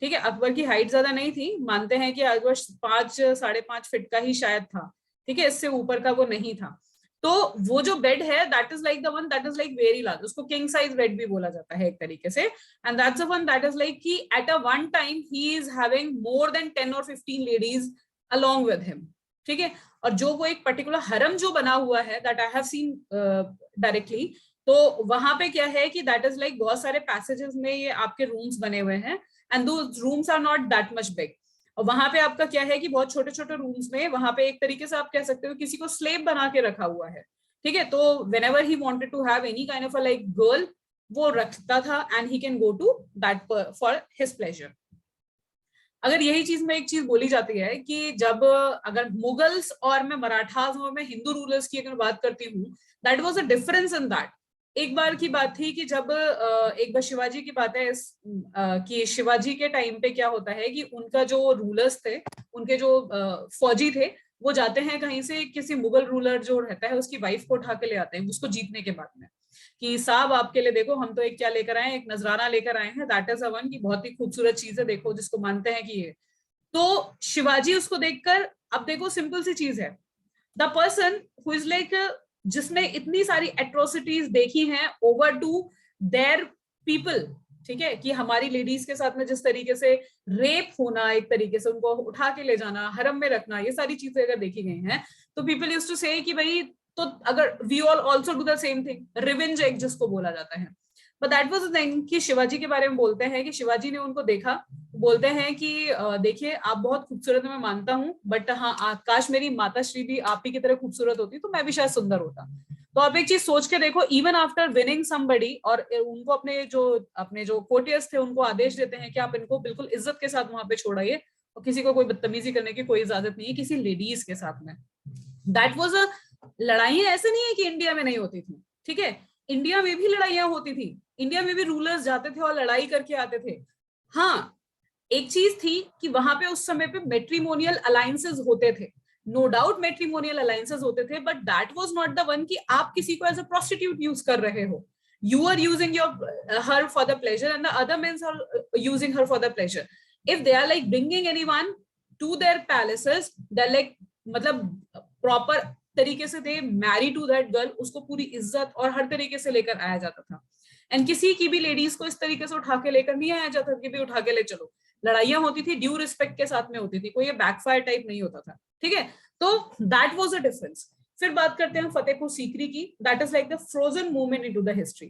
ठीक है, अकबर की हाइट ज्यादा नहीं थी, मानते हैं कि अकबर 5-5.5 फीट का ही शायद था, ठीक है, इससे ऊपर का वो नहीं था। तो वो जो बेड है that is like the one that is like very large, उसको किंग साइज बेड भी बोला जाता है एक तरीके से, and that's the one that is like कि at a one time he is having more than 10 और 15 लेडीज अलोंग विद हिम, ठीक है। और जो वो एक पर्टिकुलर हरम जो बना हुआ है that I have seen directly, तो वहां पे क्या है कि दैट इज लाइक बहुत सारे पैसेजेस में ये आपके रूम्स बने हुए हैं, and though rooms are not that much big. और वहां पे आपका क्या है कि बहुत छोटे छोटे रूम्स में वहां पे एक तरीके से आप कह सकते हो किसी को स्लेव बना के रखा हुआ है, ठीक है। तो whenever he wanted to have any kind of a like girl, वो रखता था and he can go to that for his pleasure. अगर यही चीज में एक चीज बोली जाती है कि जब अगर मुगल्स और मैं मराठास और मैं हिंदू रूलर्स की अगर बात करती हूँ, that was a difference in that. एक बार की बात थी कि जब एक बार शिवाजी की बात है कि शिवाजी के टाइम पे क्या होता है कि उनका जो रूलर्स थे, उनके जो फौजी थे, वो जाते हैं कहीं से किसी मुगल रूलर जो रहता है उसकी वाइफ को उठा के ले आते हैं उसको जीतने के बाद में, कि साहब आपके लिए देखो हम तो एक क्या लेकर आए हैं, एक नजराना लेकर आए हैं, दैट इज अ वन की बहुत ही खूबसूरत चीज है, देखो जिसको मानते हैं कि ये। तो शिवाजी उसको देखकर, अब देखो सिंपल सी चीज है, the person who is like, जिसने इतनी सारी एट्रोसिटीज देखी हैं ओवर टू देयर पीपल, ठीक है, कि हमारी लेडीज के साथ में जिस तरीके से रेप होना, एक तरीके से उनको उठा के ले जाना, हरम में रखना, ये सारी चीजें अगर देखी गई हैं, तो पीपल यूज्ड टू से कि भाई, तो अगर we all also do the same thing, revenge एक जिसको बोला जाता है। But that was the thing कि शिवाजी के बारे में बोलते हैं कि शिवाजी ने उनको देखा, बोलते हैं कि देखिए आप बहुत खूबसूरत है, मैं मानता हूँ, बट हाँ काश मेरी माता श्री भी आप ही की तरह खूबसूरत होती तो मैं भी शायद सुंदर होता। तो आप एक चीज सोच के देखो, इवन आफ्टर विनिंग समबडी, और उनको अपने जो कोर्टियर्स थे उनको आदेश देते हैं कि आप इनको बिल्कुल इज्जत के साथ वहां पे छोड़ाइए, और किसी को कोई बदतमीजी करने की कोई इजाजत नहीं है किसी लेडीज के साथ में। दैट वाज अ लड़ाइयां ऐसे नहीं है कि इंडिया में नहीं होती थी, ठीक है, इंडिया में भी लड़ाइयां होती थी, इंडिया में भी रूलर्स जाते थे और लड़ाई करके आते थे। हाँ, एक चीज थी कि वहां पे उस समय पे मेट्रीमोनियल अलायंसेस होते थे, नो डाउट मेट्रीमोनियल अलायंसेस होते थे, but that was not the one कि आप किसी को एज अ प्रोस्टिट्यूट यूज कर रहे हो। You are using your her for the pleasure and the other mens are using her for the pleasure. If they are like bringing anyone to their palaces, they are like, मतलब proper तरीके से they marry to that girl, उसको पूरी इज्जत और हर तरीके से लेकर आया जाता था। एंड किसी की भी लेडीज को इस तरीके से उठा के लेकर नहीं आया जाता कि भी उठा के ले चलो। लड़ाइयां होती थी, ड्यू रिस्पेक्ट के साथ में होती थी, कोई ये बैकफायर टाइप नहीं होता था, ठीक है। तो दैट वाज अ डिफरेंस। फिर बात करते हैं फतेहपुर सीकरी की, that is like the frozen movement into the history,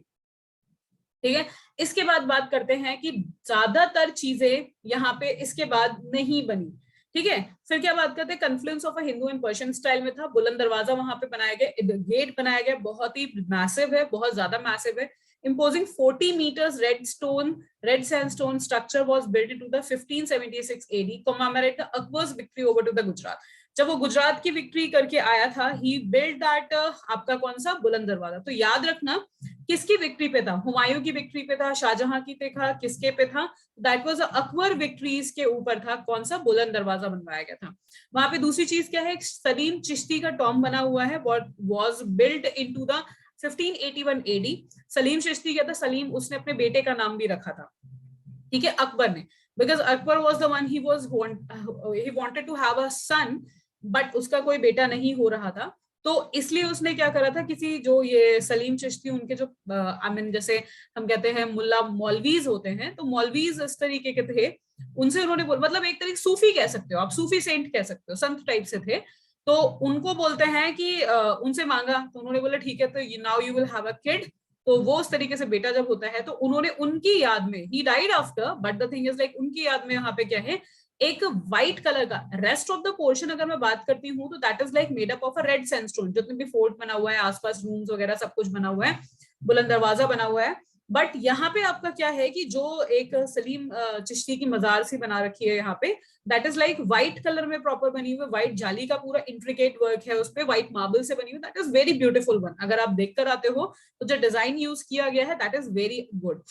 ठीक है। इसके बाद बात करते हैं कि ज्यादातर चीजें यहाँ पे इसके बाद नहीं बनी, ठीक है। फिर क्या बात करते हैं, confluence of a Hindu and Persian style में था, बुलंद दरवाजा वहां पे बनाया गया, गेट बनाया गया, बहुत ही मैसिव है, बहुत ज्यादा मैसिव है। imposing 40 meters red sandstone structure was built into the 1576 AD commemorate the Akbar's victory over to the Gujarat। जब वो गुजरात की विक्ट्री करके आया था, ही बिल्ड दैट आपका कौन सा, बुलंद दरवाजा। तो याद रखना किसकी विक्ट्री पे था, हुमायूं की विक्ट्री पे था, शाहजहां की पे था, किसके पे था, दैट वाज अकबर विक्ट्रीज के ऊपर था, कौन सा, बुलंद दरवाजा बनवाया गया था। वहां पे दूसरी चीज क्या है, सलीम चिश्ती का टॉम बना हुआ है, was build into the 1581 AD। Salim Chishti क्या था, सलीम उसने अपने बेटे का नाम भी रखा था, ठीक है, अकबर ने, because Akbar was the one he wanted to have a son, but उसका कोई बेटा नहीं हो रहा था, तो इसलिए उसने क्या करा था, किसी जो ये सलीम चिश्ती उनके जो आई मीन जैसे हम कहते हैं मुल्ला मौलवीज होते हैं, तो मौलवीज इस तरीके के थे, उनसे उन्होंने बोल, मतलब एक तरीके सूफी कह सकते हो आप, सूफी सेंट कह सकते हो, संत टाइप से थे, तो उनको बोलते हैं कि उनसे मांगा, तो उन्होंने बोला ठीक है, तो now you will have a kid. तो वो उस तरीके से बेटा जब होता है, तो उन्होंने उनकी याद में, he died after, but the thing is like उनकी याद में यहाँ पे क्या है, एक व्हाइट कलर का, रेस्ट ऑफ द पोर्शन अगर मैं बात करती हूँ तो that is like made up of a red sandstone, जितने भी फोर्ट बना हुआ है, आसपास रूम्स वगैरह सब कुछ बना हुआ है, बुलंद दरवाजा बना हुआ है। बट यहाँ पे आपका क्या है कि जो एक सलीम चिश्ती की मजार सी बना रखी है यहाँ पे, that is like white colour में प्रॉपर बनी हुई है, व्हाइट जाली का पूरा इंट्रिकेट वर्क है उस पे, व्हाइट मार्बल से बनी हुई, that is very beautiful one. अगर आप देख कर आते हो तो जो डिजाइन यूज किया गया है दैट इज वेरी गुड।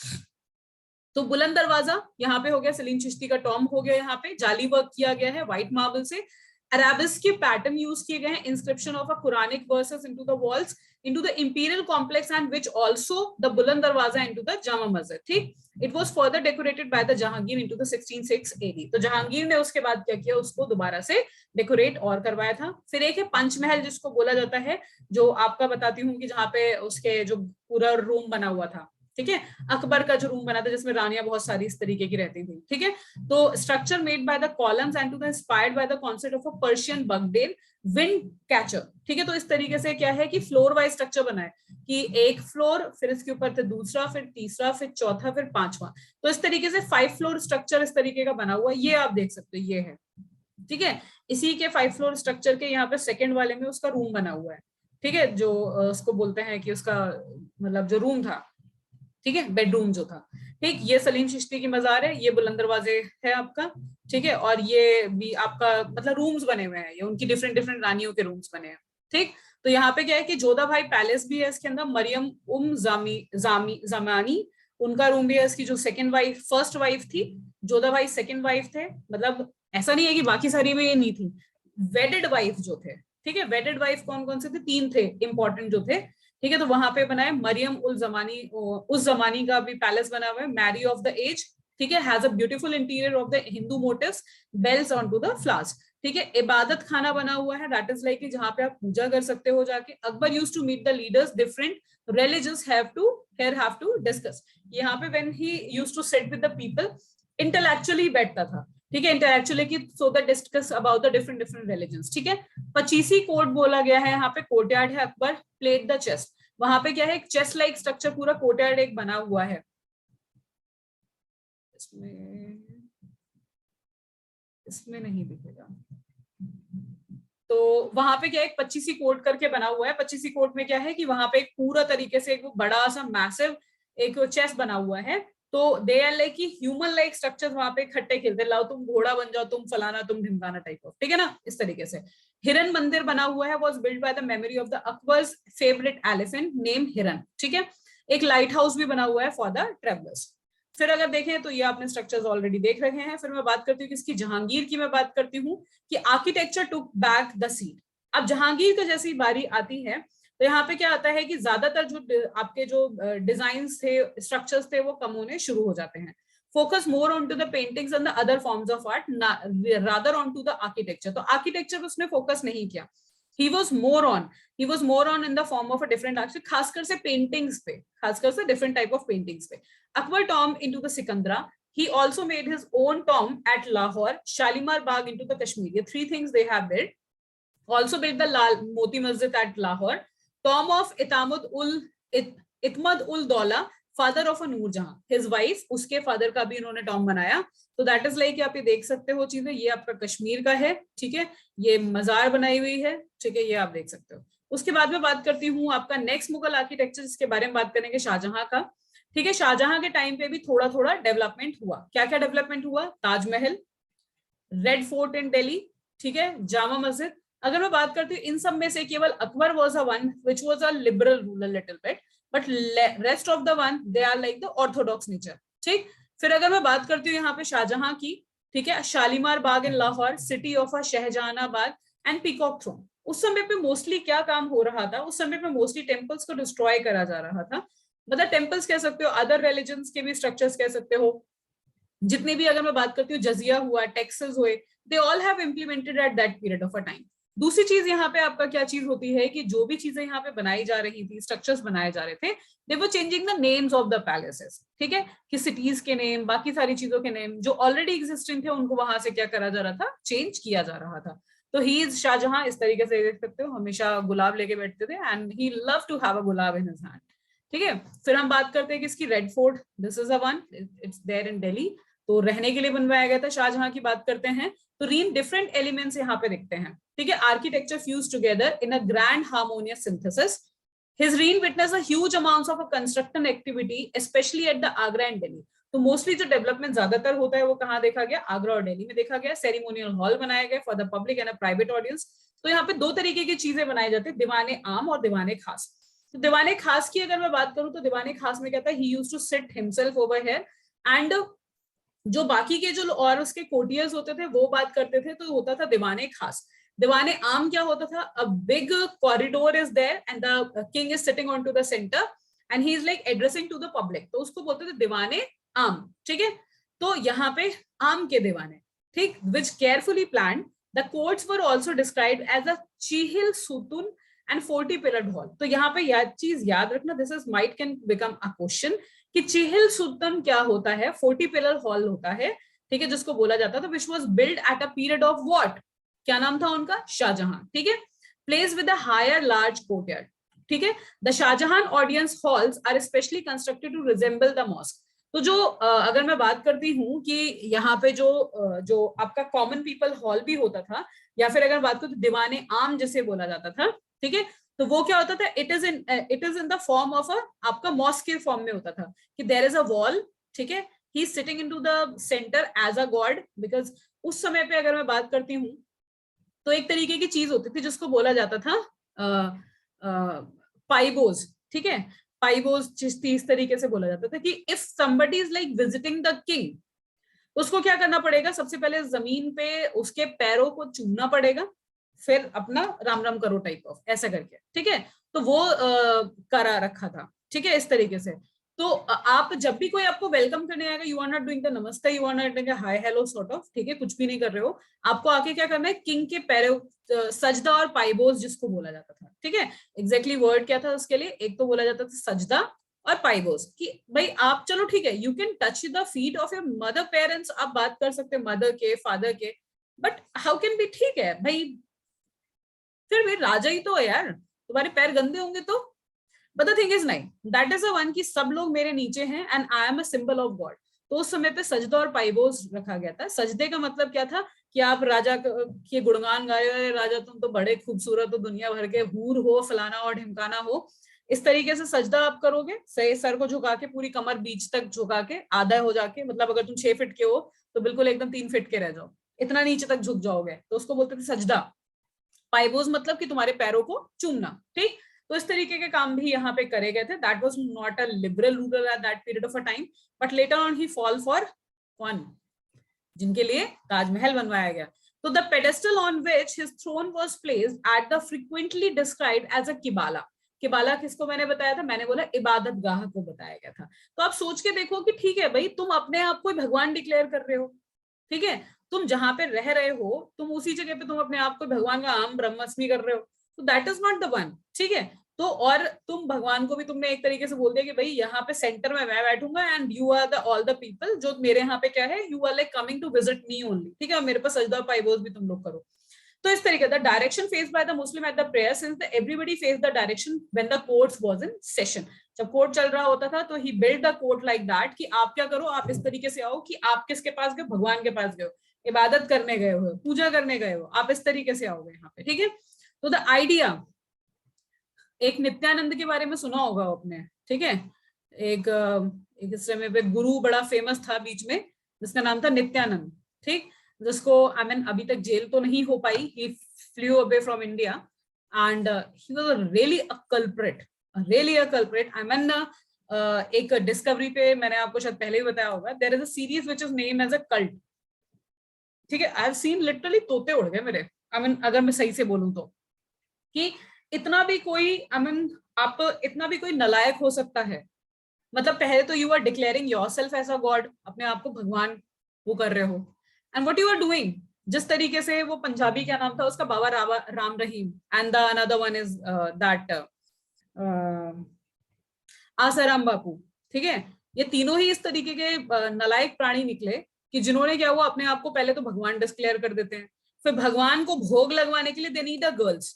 तो बुलंद दरवाजा यहाँ पे हो गया, सलीम चिश्ती का टॉम हो गया, यहाँ पे जाली वर्क किया गया है व्हाइट मार्बल से, अराबिस्क के पैटर्न यूज किए गए हैं, inscription of a Quranic verses into the walls into the imperial complex and which also the Buland Darwaza into the Jama Masjid, ठीक। It was further decorated by the Jahangir into the 1606 AD। तो जहांगीर ने उसके बाद क्या किया, उसको दोबारा से डेकोरेट और करवाया था। फिर एक है पंचमहल जिसको बोला जाता है, जो आपका बताती हूँ कि जहाँ पे उसके जो पूरा रूम बना हुआ था, ठीक है, अकबर का जो रूम बना था जिसमें रानियां बहुत सारी इस तरीके की रहती थी, ठीक है। तो structure made by the columns and to the inspired by the concept of a Persian बगडेल विंड कैचर, ठीक है। तो इस तरीके से क्या है कि फ्लोर वाइज स्ट्रक्चर बना है, कि एक फ्लोर, फिर इसके ऊपर थे दूसरा, फिर तीसरा, फिर चौथा, फिर पांचवा, तो इस तरीके से 5 फ्लोर स्ट्रक्चर इस तरीके का बना हुआ है, ये आप देख सकते हो, ये है, ठीक है। इसी के 5 फ्लोर स्ट्रक्चर के यहाँ पे सेकंड वाले में उसका रूम बना हुआ है, ठीक है, जो उसको बोलते हैं कि उसका मतलब जो रूम था, ठीक है, बेडरूम जो था, ठीक। ये सलीम चिश्ती की मजार है, ये बुलंद दरवाजे है आपका, ठीक है, और ये भी आपका मतलब रूम्स बने हुए हैं, ये उनकी डिफरेंट डिफरेंट रानियों के रूम्स बने हैं, ठीक। तो यहाँ पे क्या है कि जोधा भाई पैलेस भी है इसके अंदर, मरियम जमानी उनका रूम भी है, इसकी जो सेकंड वाइफ, फर्स्ट वाइफ थी, जोधा भाई सेकंड वाइफ थे, मतलब ऐसा नहीं है कि बाकी सारी में ये नहीं थी, वेडेड वाइफ जो थे, ठीक है, वेडेड वाइफ कौन कौन से थे, 3 थे इंपॉर्टेंट जो थे, ठीक है। तो वहां पे बनाए मरियम उस जमानी का भी पैलेस बना हुआ है, मैरी ऑफ द एज, ठीक है, has a beautiful interior of the Hindu motifs, bells on to the flowers, ठीक है। इबादत खाना बना हुआ है, दैट इज लाइक जहां पे आप पूजा कर सकते हो जाके। Akbar used to meet the leaders, different religions have to discuss। यहाँ पे when he used to sit with the people, intellectually बैठता था, ठीक है, इंटेलेक्चुअली की so that discuss about the different different religions, ठीक है। 25 कोर्ट बोला गया है, यहाँ पे कोर्टयार्ड है। अकबर प्लेड द चेस, वहां पे क्या है, चेस लाइक स्ट्रक्चर पूरा कोर्टयार्ड एक बना हुआ है। इसमें नहीं दिखेगा, तो वहां पे क्या है, 25 कोर्ट करके बना हुआ है। 25 कोर्ट में क्या है कि वहां पे एक पूरा तरीके से एक बड़ा सा मैसिव एक चेस बना हुआ है। तो they are like human like structures वहां पे इकट्ठे खेलते, लाओ तुम घोड़ा बन जाओ, तुम फलाना तुम ढिमकाना टाइप ऑफ, ठीक है ना, इस तरीके से। हिरन मंदिर बना हुआ है, was build by the memory of the Akbar's favourite elephant name हिरन, ठीक है। एक लाइट हाउस भी बना हुआ है फॉर द ट्रेवलर्स। फिर अगर देखें तो ये आपने स्ट्रक्चर्स ऑलरेडी देख रहे हैं। फिर मैं बात करती हूँ किसकी, जहांगीर की मैं बात करती हूँ कि architecture took back the seat. अब जहांगीर का जैसी बारी आती है तो यहाँ पे क्या आता है कि ज्यादातर जो आपके जो डिजाइन थे, स्ट्रक्चर्स थे, वो कम होने शुरू हो जाते हैं। Focus more on to the paintings and the other forms of art rather on to the architecture. तो आर्किटेक्चर पे उसने फोकस नहीं किया, he was more on in the form of a different art, खासकर से पेंटिंग्स पे, खासकर से डिफरेंट टाइप ऑफ पेंटिंग्स पे। Akbar tomb into the Sikandra. He also made his own tomb at Lahore, Shalimar Bagh into the Kashmir. The three things they have built. Also built the Lal Moti Masjid at Lahore. Tomb of Itmad ul Daula, father of a Noor Jahan. His wife, उसके father का भी इन्होंने tomb बनाया। तो that is like आप ये देख सकते हो चीजें, ये आपका कश्मीर का है, ठीक है, ये मजार बनाई हुई है, ठीक है, ये आप देख सकते हो। उसके बाद में बात करती हूँ आपका नेक्स्ट मुगल आर्किटेक्चर, जिसके बारे में बात करेंगे, शाहजहां का, ठीक है। शाहजहां के टाइम पे भी थोड़ा थोड़ा डेवलपमेंट हुआ। क्या क्या डेवलपमेंट हुआ, ताजमहल, रेड फोर्ट इन दिल्ली, ठीक है, जामा मस्जिद। अगर मैं बात करती हूँ इन सब में से केवल Akbar was a one which was a liberal ruler little bit, but rest of the one they are like the orthodox nature, ठीक। फिर अगर मैं बात करती हूँ यहाँ पे शाहजहां की, ठीक है, Shalimar Bagh in Lahore, city of a Shahjahanabad and peacock throne. उस समय पे मोस्टली क्या काम हो रहा था, उस समय पे मोस्टली टेम्पल्स को डिस्ट्रॉय करा जा रहा था। मतलब टेम्पल्स कह सकते हो, अदर रिलीजन्स के भी स्ट्रक्चर्स कह सकते हो, जितने भी अगर मैं बात करती हूँ, जजिया हुआ, टैक्सेस हुए, they all have implemented eight that period of a time. दूसरी चीज यहाँ पे आपका क्या चीज होती है कि जो भी चीजें यहाँ पे बनाई जा रही थी, स्ट्रक्चर्स बनाए जा रहे थे, they were changing the names of the palaces, ठीक है, कि सिटीज के नेम, बाकी सारी चीजों के नेम जो ऑलरेडी एग्जिस्टिंग थे उनको वहां से क्या करा जा रहा था, चेंज किया जा रहा था। तो ही इज शाहजहां, इस तरीके से देख सकते हो, हमेशा गुलाब लेके बैठते थे and he love to have a gulab in his hand, ठीक है। फिर हम बात करते हैं कि इसकी red fort, this is a one, it's there in Delhi, तो रहने के लिए बनवाया गया था। शाहजहां की बात करते हैं तो रीन डिफरेंट एलिमेंट्स यहाँ पे दिखते हैं, ठीक है, architecture fuse together in a grand harmonious synthesis. His reign witnessed a huge amounts of a construction activity, especially at the Agra and Delhi. तो मोस्टली जो डेवलपमेंट ज्यादातर होता है वो कहाँ देखा गया, आगरा और दिल्ली में देखा गया। सेरेमोनियल हॉल बनाया गया for the public and a private audience. तो यहाँ पे दो तरीके की चीजें बनाई जाती है, दीवाने आम और दीवाने खास। तो दीवाने खास की अगर मैं बात करूं तो दीवाने खास में क्या था, he used to sit himself over here and जो बाकी के जो और उसके कोटियर्स होते थे वो बात करते थे, तो होता था दीवाने खास। दीवाने आम क्या होता था, a big corridor is there and the king is sitting on to the centre and he is like addressing to the public, तो उसको बोलते थे दीवाने आम, ठीक है। तो यहाँ पे आम के दीवाने, ठीक, which carefully plan. The courts were also described as a Chihil Sutun and 40 pillared hall. तो यहाँ पे यह चीज याद रखना, this is might can become a question कि चिहिल सुल्तान क्या होता है, 40 पिलर हॉल होता है, ठीक है, जिसको बोला जाता था which was build at a period of what, क्या नाम था उनका, शाहजहां, ठीक है, place with a higher large courtyard, ठीक है। The Shahjahan audience halls are specially constructed to resemble the mosque. तो जो अगर मैं बात करती हूँ कि यहाँ पे जो आपका कॉमन पीपल हॉल भी होता था, या फिर अगर बात करूँ तो दीवाने आम जिसे बोला जाता था, ठीक है, तो वो क्या होता था, it is in the form of a, आपका मॉस्क के फॉर्म में होता था कि देयर इज अ वॉल, ठीक है, he is sitting into the centre as a god. Because उस समय पे अगर मैं बात करती हूँ तो एक तरीके की चीज होती थी जिसको बोला जाता था पाइबोज, ठीक है, पाइबोज इस तरीके से बोला जाता था कि if somebody is like visiting the king, उसको क्या करना पड़ेगा, सबसे पहले जमीन पे उसके पैरों को चूमना पड़ेगा, फिर अपना राम राम करो टाइप ऑफ ऐसा करके, ठीक है। तो वो करा रखा था, ठीक है, इस तरीके से। तो आप जब भी कोई आपको वेलकम करने आएगा, you are not doing the namaste, you are not doing hi hello sort of, ठीक है, कुछ भी नहीं कर रहे हो, आपको आके क्या करना है, किंग के पैरों सजदा और पाइबोज जिसको बोला जाता था, ठीक है, एग्जैक्टली वर्ड क्या था उसके लिए, एक तो बोला जाता था सजदा और पाइबोज, कि भाई आप चलो ठीक है, you can touch the feet of your mother parents, आप बात कर सकते हैं मदर के फादर के, बट हाउ कैन बी, ठीक है भाई, फिर भी राजा ही तो है यार, तुम्हारे पैर गंदे होंगे तो, बट द थिंग इज नहीं, दैट इज अ वन कि सब लोग मेरे नीचे हैं and I am a symbol of God. तो उस समय पे सजदा और पाइबोज रखा गया था। सजदे का मतलब क्या था कि आप राजा के गुणगान गा रहे हो, राजा तुम तो बड़े खूबसूरत हो, दुनिया भर के हूर हो, फलाना और ढिमकाना हो, इस तरीके से सजदा आप करोगे, सही सर को झुका के, पूरी कमर बीच तक झुका के, आधा हो जाके, मतलब अगर तुम 6 फीट के हो तो बिल्कुल एकदम 3 फीट के रह जाओ, इतना नीचे तक झुक जाओगे, तो उसको बोलते थे सजदा। पाइबोज मतलब कि तुम्हारे पैरों को चूमना, ठीक। तो इस तरीके के काम भी यहाँ पे करे गए थे। That was not a liberal ruler at that period of a time, but later on he fall for कौन, जिनके लिए ताजमहल बनवाया गया। तो the pedestal on which his throne was placed at the frequently described as a किबाला। किबाला किसको मैंने बताया था, मैंने बोला इबादत गाह को बताया गया था। तो आप सोच के देखो कि ठीक है भाई, तुम अपने आप को भगवान डिक्लेयर कर रहे हो, ठीक है, तुम जहां पे रह रहे हो तुम उसी जगह पे तुम अपने आप को भगवान का आम ब्रह्मस्मि कर रहे हो, तो that is not the one, ठीक है। तो और तुम भगवान को भी तुमने एक तरीके से बोल दिया कि भाई यहाँ पे सेंटर में मैं बैठूंगा and you are the all the people, जो मेरे यहाँ पे क्या है, you are like coming to visit me only, ठीक है, और मेरे पास सजदा पाइबोज भी तुम लोग करो। तो इस तरीके the direction faced by the Muslim at the prayer, since the everybody faced the direction when the courts was in session. जब कोर्ट चल रहा होता था तो he build the court like that कि आप क्या करो, आप इस तरीके से आओ कि आप किसके पास गए, भगवान के पास गए, इबादत करने गए हो, पूजा करने गए हो, आप इस तरीके से आओगे यहाँ पे, ठीक है। तो द आइडिया, एक नित्यानंद के बारे में सुना होगा आपने, ठीक है, एक एक इस समय पे गुरु बड़ा फेमस था बीच में, जिसका नाम था नित्यानंद, ठीक, जिसको आई मीन अभी तक जेल तो नहीं हो पाई, he flew away from India and he was really a culprit, really a culprit, I mean एक डिस्कवरी पे मैंने आपको शायद पहले ही बताया होगा, there is a series which is name as a cult, ठीक है, आई हैव सीन लिटरली तोते उड़ गए मेरे, आई मीन अगर मैं सही से बोलूं तो, कि इतना भी कोई आई मीन आप इतना भी कोई नलायक हो सकता है, मतलब पहले तो you are declaring yourself as a god, अपने आप को भगवान वो कर रहे हो, and what you are doing, जिस तरीके से वो पंजाबी क्या नाम था उसका, Baba Ram Rahim, and the another one is that Asaram Bapu, ठीक है, ये तीनों ही इस तरीके के नलायक प्राणी निकले कि जिन्होंने क्या हुआ, अपने आप को पहले तो भगवान डिक्लेयर कर देते हैं, फिर भगवान को भोग लगवाने के लिए they need a girls,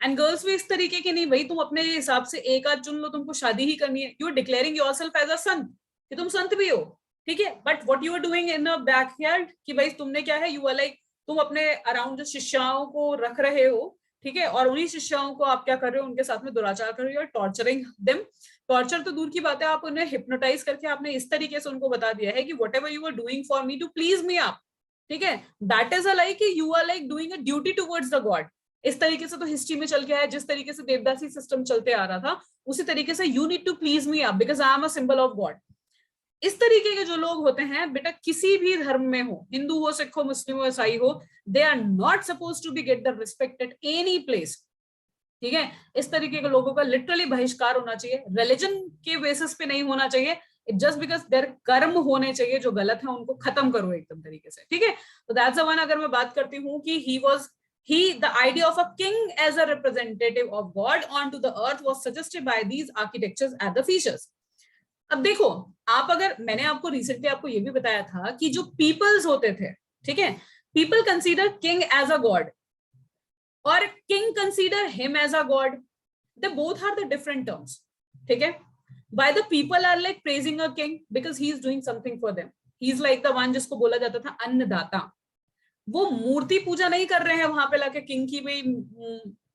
and girls भी इस तरीके की नहीं, भाई तुम अपने हिसाब से एक आध चुन लो, तुमको शादी ही करनी है, you are declaring yourself as a sant, कि तुम संत भी हो, ठीक है, but what you are doing in a backyard, कि भाई तुमने क्या है, यू आर लाइक, तुम अपने अराउंड जो शिष्याओं को रख रहे हो, ठीक है, और उन्हीं शिष्याओं को आप क्या कर रहे हो, उनके साथ में दुराचार कर रहे हो, टॉर्चरिंग देम, टॉर्चर तो दूर की बात है, आप उन्हें हिप्नोटाइज करके आपने इस तरीके से उनको बता दिया है कि whatever you are doing for me to please me आप, ठीक है, that is a like you are like doing a duty towards the god. इस तरीके से तो हिस्ट्री में चल गया है, जिस तरीके से देवदासी सिस्टम चलते आ रहा था उसी तरीके से you need to please me आप because I am a symbol of God. इस तरीके के जो लोग होते हैं बेटा, किसी भी धर्म में हो, हिंदू हो, सिख हो, मुस्लिम हो, ईसाई हो, they are not suppose to be get the respect at any place, ठीक है। इस तरीके के लोगों का लिटरली बहिष्कार होना चाहिए, रिलीजन के बेसिस पे नहीं होना चाहिए, जस्ट बिकॉज देयर कर्म होने चाहिए जो गलत है उनको खत्म करो एकदम तरीके से, ठीक है। तो दैट्स द वन। अगर मैं बात करती हूँ कि he the idea of a king as a representative of God onto the earth was suggested by these architectures as the features। अब देखो, आप अगर, मैंने आपको रिसेंटली आपको ये भी बताया था कि जो पीपल्स होते थे, ठीक है, people consider king as a god और king consider him as a god, they both are the different terms, ठीक है। Why the people are like praising a king? Because he is doing something for them. He is like the one जिसको बोला जाता था अन्नदाता। वो मूर्ति पूजा नहीं कर रहे हैं वहां पे लाके किंग की भी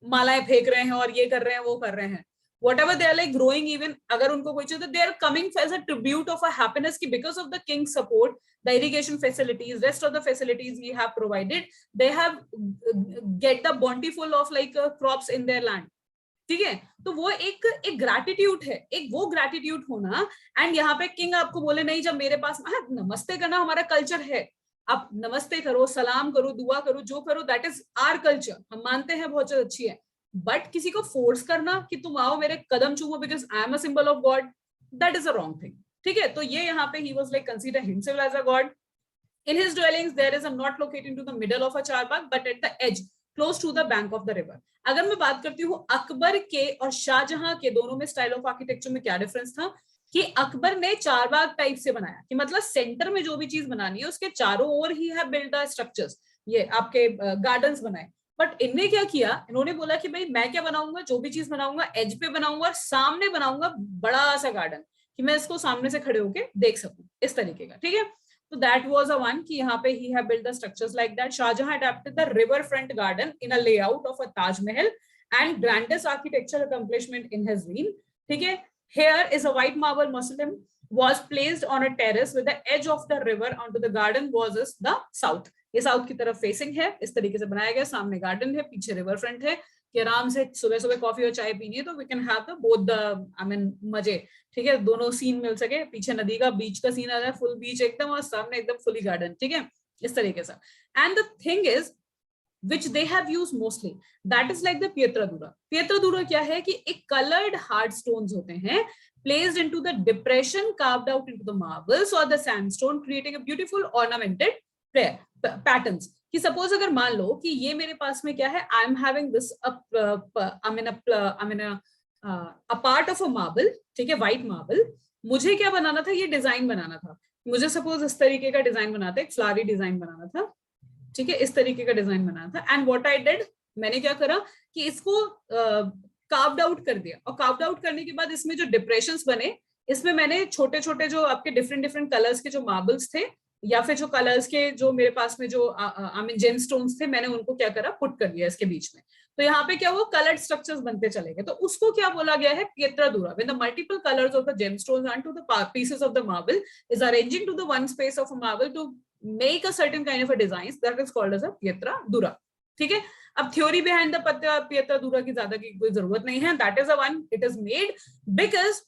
मालाएं फेंक रहे हैं और ये कर रहे हैं वो कर रहे हैं, whatever they are like growing, even अगर उनको कोई चाहिए तो they are coming as a tribute of a happiness कि because of the king's support, the irrigation facilities, rest of the facilities he have provided, they have get the bountiful of like crops in their land, ठीक है। तो वो एक gratitude है, एक वो gratitude होना, एंड यहाँ पे किंग आपको बोले नहीं, जब मेरे पास नमस्ते करना हमारा कल्चर है, आप नमस्ते करो, सलाम करो, दुआ करो, जो करो, दैट इज आर कल्चर, हम मानते हैं, बहुत अच्छी है, बट किसी को फोर्स करना कि तुम आओ मेरे कदम चूमो because I am a symbol of god, that is a wrong thing, ठीक है। तो ये यहाँ पे he was like consider himself as a god. In his dwellings, there is a knot located into the middle of a charbagh, but at the edge, close to the bank of the river. अगर मैं बात करती हूँ अकबर के और शाहजहां के दोनों में स्टाइल ऑफ आर्किटेक्चर में क्या डिफरेंस था कि अकबर ने चारबाग टाइप से बनाया, कि मतलब सेंटर में जो भी चीज बनानी है उसके चारों ओर ही है बिल्ड द स्ट्रक्चर्स, ये आपके गार्डन्स बनाए। बट इनने क्या किया, इन्होंने बोला कि भाई मैं क्या बनाऊंगा, जो भी चीज बनाऊंगा एज पे बनाऊंगा और सामने बनाऊंगा बड़ा सा गार्डन, कि मैं इसको सामने से खड़े होके देख सकूं, इस तरीके का, ठीक है। So that was a one कि यहाँ पे he have built the structures like that. Shahjahan adapted the riverfront garden in a layout of a Taj Mahal and grandest architectural accomplishment in his reign. ठीक है, here is a white marble mausoleum was placed on a terrace with the edge of the river onto the garden was the south. ये south की तरफ facing है, इस तरीके से बनाया गया, सामने गार्डन है, पीछे रिवर फ्रंट है, कि आराम से सुबह सुबह कॉफी और चाय पीनी है तो we can have the both the I mean मजे, ठीक है, दोनों सीन मिल सके, पीछे नदी का बीच का सीन आ जाए, फुल बीच एकदम, और सामने एकदम फुली गार्डन, ठीक है, इस तरीके से। And the thing is which they have used mostly, that is like the pietra dura. Pietra dura क्या है कि एक colored hard stones होते हैं placed into the depression carved out into the marbles or the sandstone, creating a beautiful ornamented patterns. कि suppose अगर मान लो कि ये मेरे पास में क्या है, I am having this a part of a marble, ठीक है, व्हाइट मार्बल, मुझे क्या बनाना था, ये डिजाइन बनाना था, मुझे सपोज इस तरीके का डिजाइन बनाना था, एक फ्लावरी डिजाइन बनाना था, ठीक है, इस तरीके का डिजाइन बनाना था। एंड व्हाट आई डिड, मैंने क्या करा कि इसको कार्व्ड आउट कर दिया, और कार्व्ड आउट करने के बाद इसमें जो डिप्रेशंस बने, इसमें मैंने छोटे छोटे जो आपके डिफरेंट डिफरेंट कलर्स के जो मार्बल्स थे, या फिर जो कलर्स के जो मेरे पास में जो आई मीन जेम स्टोन्स थे, मैंने उनको क्या करा, पुट कर दिया इसके बीच में। तो यहाँ पे क्या हुआ, कलर्ड स्ट्रक्चर्स बनते चले गए। तो उसको क्या बोला गया है, pietra dura, when the multiple colors of the gemstones and to the pieces of the marble is arranging to the one space of a marble to make a certain kind of a design, that is called as a pietra dura, ठीक है। अब theory behind the pietra dura की ज्यादा की कोई जरूरत नहीं है, that is a one, it is made because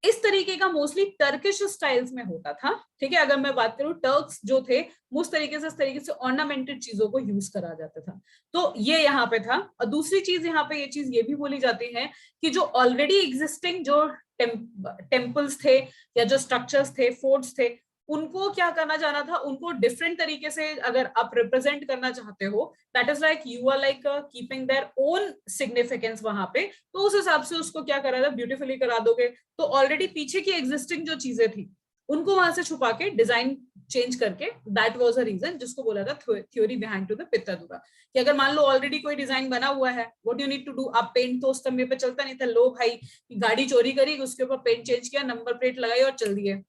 इस तरीके का मोस्टली टर्किश स्टाइल्स में होता था, ठीक है। अगर मैं बात करूं, टर्क्स जो थे उस तरीके से, इस तरीके से ऑर्नामेंटेड चीजों को यूज करा जाता था, तो ये यहाँ पे था। और दूसरी चीज यहाँ पे ये चीज ये भी बोली जाती है कि जो ऑलरेडी एग्जिस्टिंग जो टेम्पल्स थे या जो स्ट्रक्चर्स थे, फोर्ट्स थे, उनको क्या करना जाना था, उनको डिफरेंट तरीके से अगर आप रिप्रेजेंट करना चाहते हो, that is like you are like keeping their own significance वहां पे, तो उस हिसाब से उसको क्या करा था, ब्यूटीफुली करा दोगे। तो ऑलरेडी पीछे की एग्जिस्टिंग जो चीजें थी उनको वहां से छुपा के डिजाइन चेंज करके, दैट वाज अ रीजन जिसको बोला था theory behind to the pietra dura, कि अगर मान लो ऑलरेडी कोई डिजाइन बना हुआ है, what you need to do, आप पेंट तो उस समय पे चलता नहीं था, लो भाई गाड़ी चोरी करी, उसके ऊपर पेंट चेंज किया, नंबर प्लेट लगाई और चल दिए।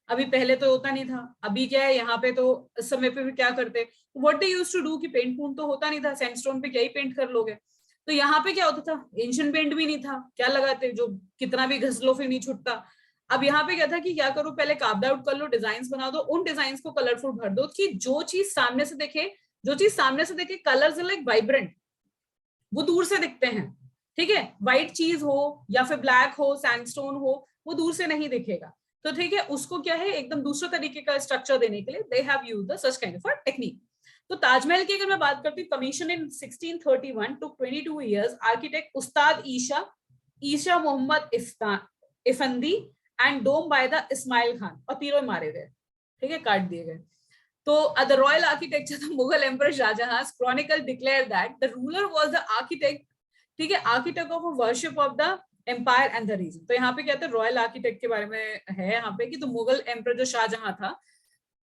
अभी पहले तो होता नहीं था, अभी क्या है, यहाँ पे तो इस समय पे भी क्या करते, what they used to do, कि पेंट पूंट तो होता नहीं था, सैंडस्टोन पे क्या ही पेंट कर लोगे, तो यहाँ पे क्या होता था, एंशिएंट पेंट भी नहीं था, क्या लगाते, जो कितना भी घस लो फिर नहीं छुटता। अब यहाँ पे क्या था कि क्या करो, पहले कार्व्ड आउट कर लो, डिजाइन बना दो, उन डिजाइन को कलरफुल भर दो, कि जो चीज सामने से देखे, कलर्स लाइक वाइब्रेंट, वो दूर से दिखते हैं, ठीक है। व्हाइट चीज हो या फिर ब्लैक हो, सैंडस्टोन हो, वो दूर से नहीं दिखेगा, तो ठीक है, उसको क्या है, एकदम दूसरे तरीके का स्ट्रक्चर देने के लिए they have used such kind of a technique. तो ताजमहल की अगर मैं बात करती हूँ, commission in 1631 to 22 years, architect Ustad Isa Mohammad Effendi and dome by the Ismail Khan, और तीनों मारे गए, ठीक है, काट दिए गए। तो the royal architecture, the Mughal Emperor Shahjahan's chronicle declared that the ruler was the architect, ठीक है, architect of a worship of the empire and the region। तो यहाँ पे कहते हैं रॉयल आर्किटेक्ट के बारे में है यहाँ पे, कि तो मुगल एम्पर जो शाहजहां था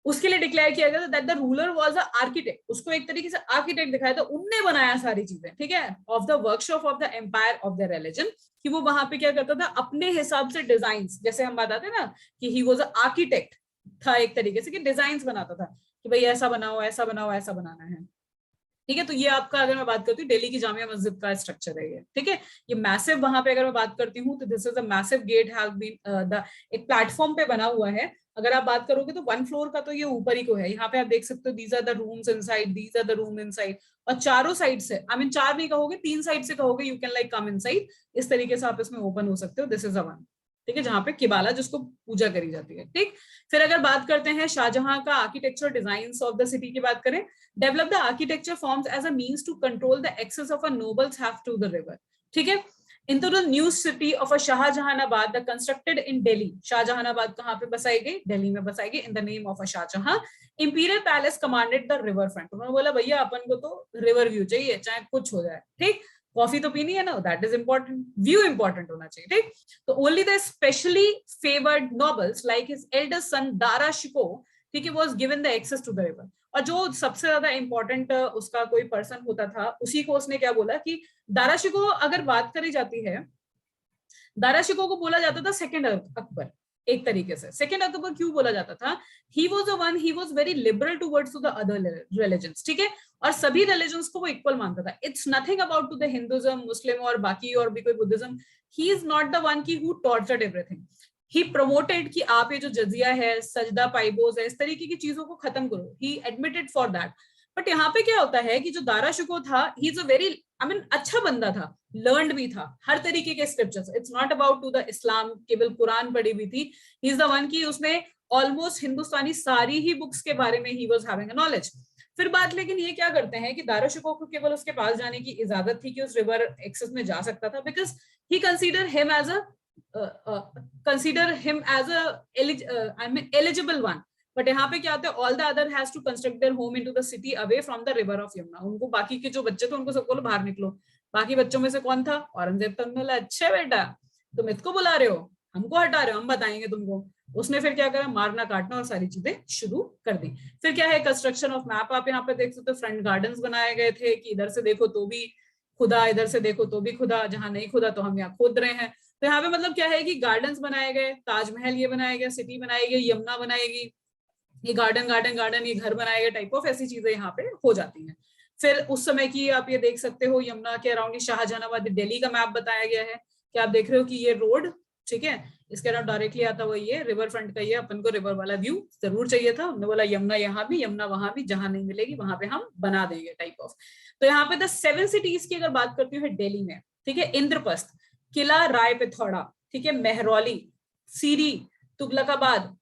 उसके लिए डिक्लेयर किया गया that the ruler was the architect, उसको एक तरीके से आर्किटेक्ट दिखाया था, उनने बनाया सारी चीजें, ठीक है, of the workshop of the empire of the religion, कि वो वहां पे क्या करता था, अपने हिसाब से डिजाइन, जैसे हम बताते हैं ना कि ही वाज अ आर्किटेक्ट था, एक तरीके से कि डिजाइन बनाता था कि भाई ऐसा बनाओ, ऐसा बनाओ, ऐसा बनाना है, ठीक है। तो ये आपका, अगर मैं बात करती हूँ, दिल्ली की जामिया मस्जिद का स्ट्रक्चर है ये, ठीक है, ये मैसिव, वहां पे अगर मैं बात करती हूँ तो this is a massive gate has been the, एक प्लेटफॉर्म पे बना हुआ है। अगर आप बात करोगे तो 1 फ्लोर का तो ये ऊपर ही को है, यहाँ पे आप देख सकते हो, these are the rooms inside, these are the room inside, और चारों साइड से, आई मीन 4 नहीं कहोगे, 3 साइड से कहोगे, you can like come inside, इस तरीके से आप इसमें ओपन हो सकते हो, दिस इज अ वन, ठीक है, जहाँ पे किबाला जिसको पूजा करी जाती है, ठीक। फिर अगर बात करते हैं शाहजहां का architecture designs of the city की बात करें, develop the architecture forms as a means to control the access of a nobles have to the river, ठीक है। into the new city of a Shahjahanabad, the constructed in Delhi. Shahjahanabad कहाँ पे बसाई गई? दिल्ली में बसाई गई, in the name of a Shahjahan. Imperial Palace commanded the riverfront. उन्होंने बोला भैया अपन को तो river view चाहिए, चाहे कुछ हो जाए, ठीक? कॉफी तो पीनी है ना, that is important. View important होना चाहिए, ठीक? तो only the specially favored nobles like his eldest son Dara Shikoh, ठीक है, was given the access to the river. और जो सबसे ज्यादा इंपॉर्टेंट उसका कोई पर्सन होता था, उसी को उसने क्या बोला कि दारा शिकोह अगर बात करी जाती है, दारा शिकोह को बोला जाता था सेकंड अकबर, एक तरीके से सेकंड अकबर क्यों बोला जाता था? He was the one, he was very liberal towards to the other religions, ठीक है, और सभी रिलीजन्स को वो इक्वल मानता था. It's nothing about to the Hinduism, Muslim और बाकी और भी कोई Buddhism. He is not the one की who tortured everything. He promoted कि आप ये जो जजिया है, सजदा पाइबोज है, इस तरीके की चीजों को खत्म करो. ही एडमिटेड फॉर दैट. बट यहाँ पे क्या होता है कि जो दारा शिकोह था, he is a very, I mean, अच्छा बंदा था, लर्नड भी था, हर तरीके के scriptures. It's not about to the Islam, केवल कुरान पढ़ी हुई थी. ही इज द वन की उसने ऑलमोस्ट हिंदुस्तानी सारी ही बुक्स के बारे में he was having a knowledge. फिर बात, लेकिन ये क्या करते हैं कि दारा शिकोह को केवल उसके पास जाने की इजाजत थी कि उस रिवर एक्सेस में जा सकता था, because he consider him as eligible one. But यहाँ पे क्या होता है, all the other has to construct their home into the city away from the river of Yamuna. उनको बाकी के जो बच्चे थे उनको सबको बोलो बाहर निकलो. बाकी बच्चों में से कौन था? औरंगजेब. तो बोला अच्छा बेटा तुम इसको बुला रहे हो, हमको हटा रहे हो, हम बताएंगे तुमको. उसने फिर क्या करा, मारना काटना और सारी चीजें शुरू कर दी. फिर क्या है, कंस्ट्रक्शन ऑफ मैप. आप यहाँ पे देख सकते हो, फ्रंट गार्डन्स बनाए गए थे कि इधर से देखो तो भी खुदा, इधर से देखो तो भी खुदा, जहां नहीं खुदा तो हम यहाँ खोद रहे हैं. तो यहाँ पे मतलब क्या है कि गार्डन्स बनाए गए, ताजमहल ये बनाया गया, सिटी बनाई गई, यमुना बनाएगी, ये गार्डन गार्डन गार्डन, ये घर बनाए गए, टाइप ऑफ ऐसी चीजें यहाँ पे हो जाती हैं. फिर उस समय की आप ये देख सकते हो, यमुना के अराउंड शाहजहानाबाद दिल्ली का मैप बताया गया है कि आप देख रहे हो कि ये रोड, ठीक है, इसके अराउंड डायरेक्टली आता हुआ ये रिवर फ्रंट का, ये अपन को रिवर वाला व्यू जरूर चाहिए था. हमने बोला यमुना यहाँ भी, यमुना वहां भी, जहां नहीं मिलेगी वहां पे हम बना देंगे, टाइप ऑफ. तो यहाँ पे द 7 सिटीज की अगर बात करती हूँ दिल्ली में, ठीक है, इंद्रप्रस्थ, किला राय पिथौरा, ठीक है, मेहरौली, सीरी, तुगलकाबाद,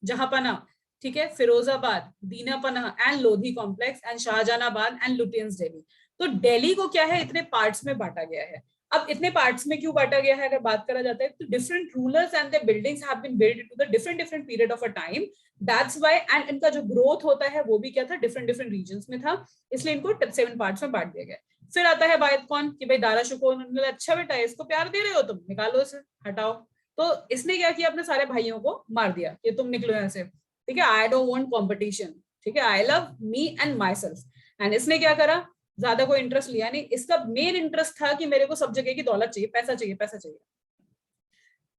जहांपना, ठीक है, Firozabad, Dinpanah and Lodhi complex and Shahjahanabad and Lutyens Delhi. तो दिल्ली को क्या है, इतने पार्ट्स में बांटा गया है. अब इतने पार्ट्स में क्यों बांटा गया है अगर बात करा जाता है, तो different rulers and the buildings have been built into the different period of a time. That's why, and इनका जो ग्रोथ होता है वो भी क्या था, डिफरेंट रीजन्स में था, इसलिए इनको 7 पार्ट्स में बांट दिया गया. फिर आता है बात कौन कि भाई दारा शिकोह. उन्होंने अच्छा बेटा इसको प्यार दे रहे हो तुम, निकालो इसे, हटाओ. तो इसने क्या किया, अपने सारे भाइयों को मार दिया कि तुम निकलो यहाँ से, ठीक है, आई डोंट वांट कंपटीशन, ठीक है, I love me and my self. And इसने क्या करा, ज्यादा कोई इंटरेस्ट लिया नहीं. इसका मेन इंटरेस्ट था कि मेरे को सब जगह की दौलत चाहिए, पैसा चाहिए, पैसा चाहिए.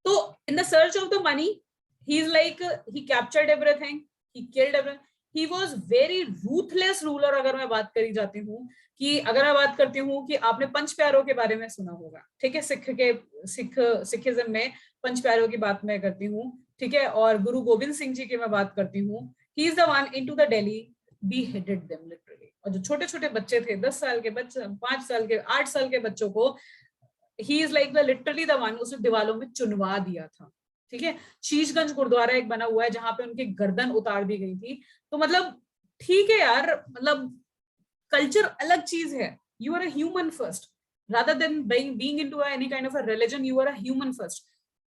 तो in the search of the money he is like, he captured everything, he killed everything. He was very ruthless ruler. अगर मैं बात करी जाती हूँ कि अगर मैं बात करती हूँ कि आपने पंच प्यारों के बारे में सुना होगा, ठीक है, सिखिज्म में पंच प्यारों की बात मैं करती हूँ, ठीक है, और गुरु गोविंद सिंह जी की मैं बात करती हूँ. He is the one into the Delhi beheaded them literally. और जो छोटे छोटे बच्चे थे, 10 साल के बच्चे, 5 साल के, 8 साल के बच्चों को, he is like the literally the one, उसने दीवारों में चुनवा दिया था, ठीक है. शीशगंज गुरुद्वारा एक बना हुआ है जहां पे उनकी गर्दन उतार दी गई थी. तो मतलब ठीक है यार, मतलब कल्चर अलग चीज है. You are a human first rather than being into any kind of a religion. You are a human first.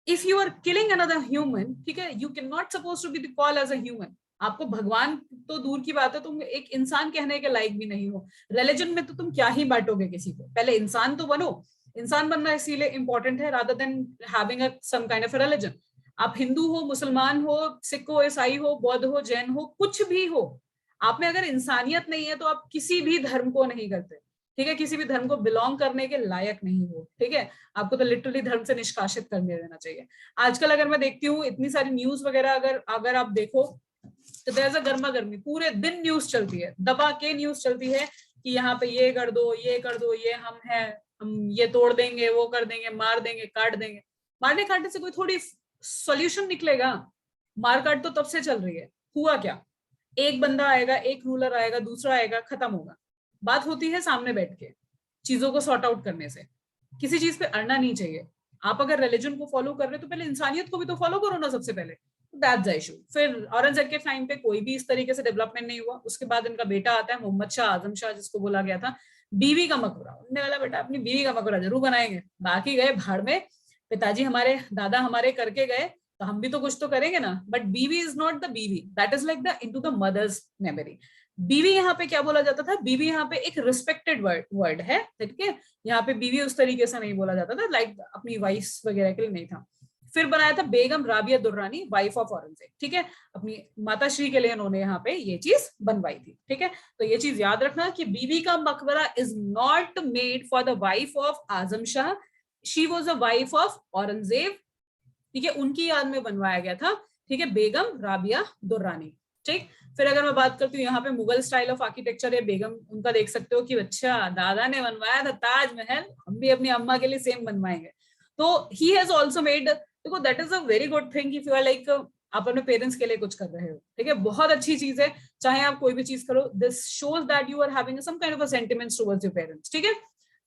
If you are killing another human, ठीक है, you cannot supposed to be called as a human. आपको भगवान तो दूर की बात है, तुम एक इंसान कहने के लायक भी नहीं हो. रिलीजन में तो तुम क्या ही बांटोगे किसी को, पहले इंसान तो बनो. इंसान बनना इसीलिए इंपॉर्टेंट है rather than having a some kind of a religion. आप हिंदू हो, मुसलमान हो, सिख हो, ईसाई हो, बौद्ध हो, जैन हो, कुछ भी हो, आप में अगर इंसानियत नहीं है तो आप किसी भी धर्म को नहीं करते, ठीक है, किसी भी धर्म को बिलोंग करने के लायक नहीं हो, ठीक है. आपको तो लिटरली धर्म से निष्कासित करने देना चाहिए. आजकल अगर मैं देखती हूँ इतनी सारी न्यूज वगैरह, अगर आप देखो तो देयर इज अ गर्मा गर्मी, पूरे दिन न्यूज चलती है, दबा के न्यूज चलती है कि यहाँ पे ये कर दो, ये कर दो, ये हम हैं, हम ये तोड़ देंगे, वो कर देंगे, मार देंगे, काट देंगे. मारने काटने से कोई थोड़ी सॉल्यूशन निकलेगा. मार काट तो तब से चल रही है. हुआ क्या, एक बंदा आएगा, एक रूलर आएगा, दूसरा आएगा, खत्म होगा. बात होती है सामने बैठ के चीजों को सॉर्ट आउट करने से. किसी चीज पे अड़ना नहीं चाहिए. आप अगर रिलीजन को फॉलो कर रहे हो तो पहले इंसानियत को भी तो फॉलो करो ना सबसे पहले. That's the issue. फिर औरंगजेब के टाइम पे कोई भी इस तरीके से डेवलपमेंट नहीं हुआ। उसके बाद इनका बेटा आता है मोहम्मद शाह आजम शाह, जिसको बोला गया था बीवी का मकबरा। उन्होंने बोला बेटा अपनी बीवी का मकबरा जरूर बनाएंगे, बाकी गए भाड़ में, पिताजी हमारे दादा हमारे करके गए तो हम भी तो कुछ तो करेंगे ना। But Bibi is not the Bibi, that is like the into the mother's memory. Bibi यहाँ पे क्या बोला जाता था, बीवी यहाँ पे एक रिस्पेक्टेड वर्ड है, ठीक है। यहाँ पे बीवी उस तरीके से नहीं बोला जाता था, लाइक अपनी वाइफ वगैरह के लिए नहीं था। फिर बनाया था बेगम राबिया दुर्रानी, वाइफ ऑफ औरंगजेब, ठीक है। अपनी माता श्री के लिए उन्होंने यहाँ पे ये चीज बनवाई थी, ठीक है। तो ये चीज याद रखना कि बीवी का मकबरा is not made for the wife of Azam Shah, she was a wife of Aurangzeb, ठीक है, उनकी याद में बनवाया गया था, ठीक है, बेगम राबिया दुर्रानी, ठीक। फिर अगर मैं बात करती हूँ यहाँ पे मुगल स्टाइल ऑफ आर्किटेक्चर है, बेगम उनका देख सकते हो कि अच्छा दादा ने बनवाया था ताजमहल, हम भी अपनी अम्मा के लिए सेम बनवाएंगे। तो ही हैज ऑल्सो मेड, देखो that is a very good thing if you are like आप अपने पेरेंट्स के लिए कुछ कर रहे हो, ठीक है, बहुत अच्छी चीज है। चाहे आप कोई भी चीज करो, this shows that you are having some kind of a sentiments towards your parents, ठीक है।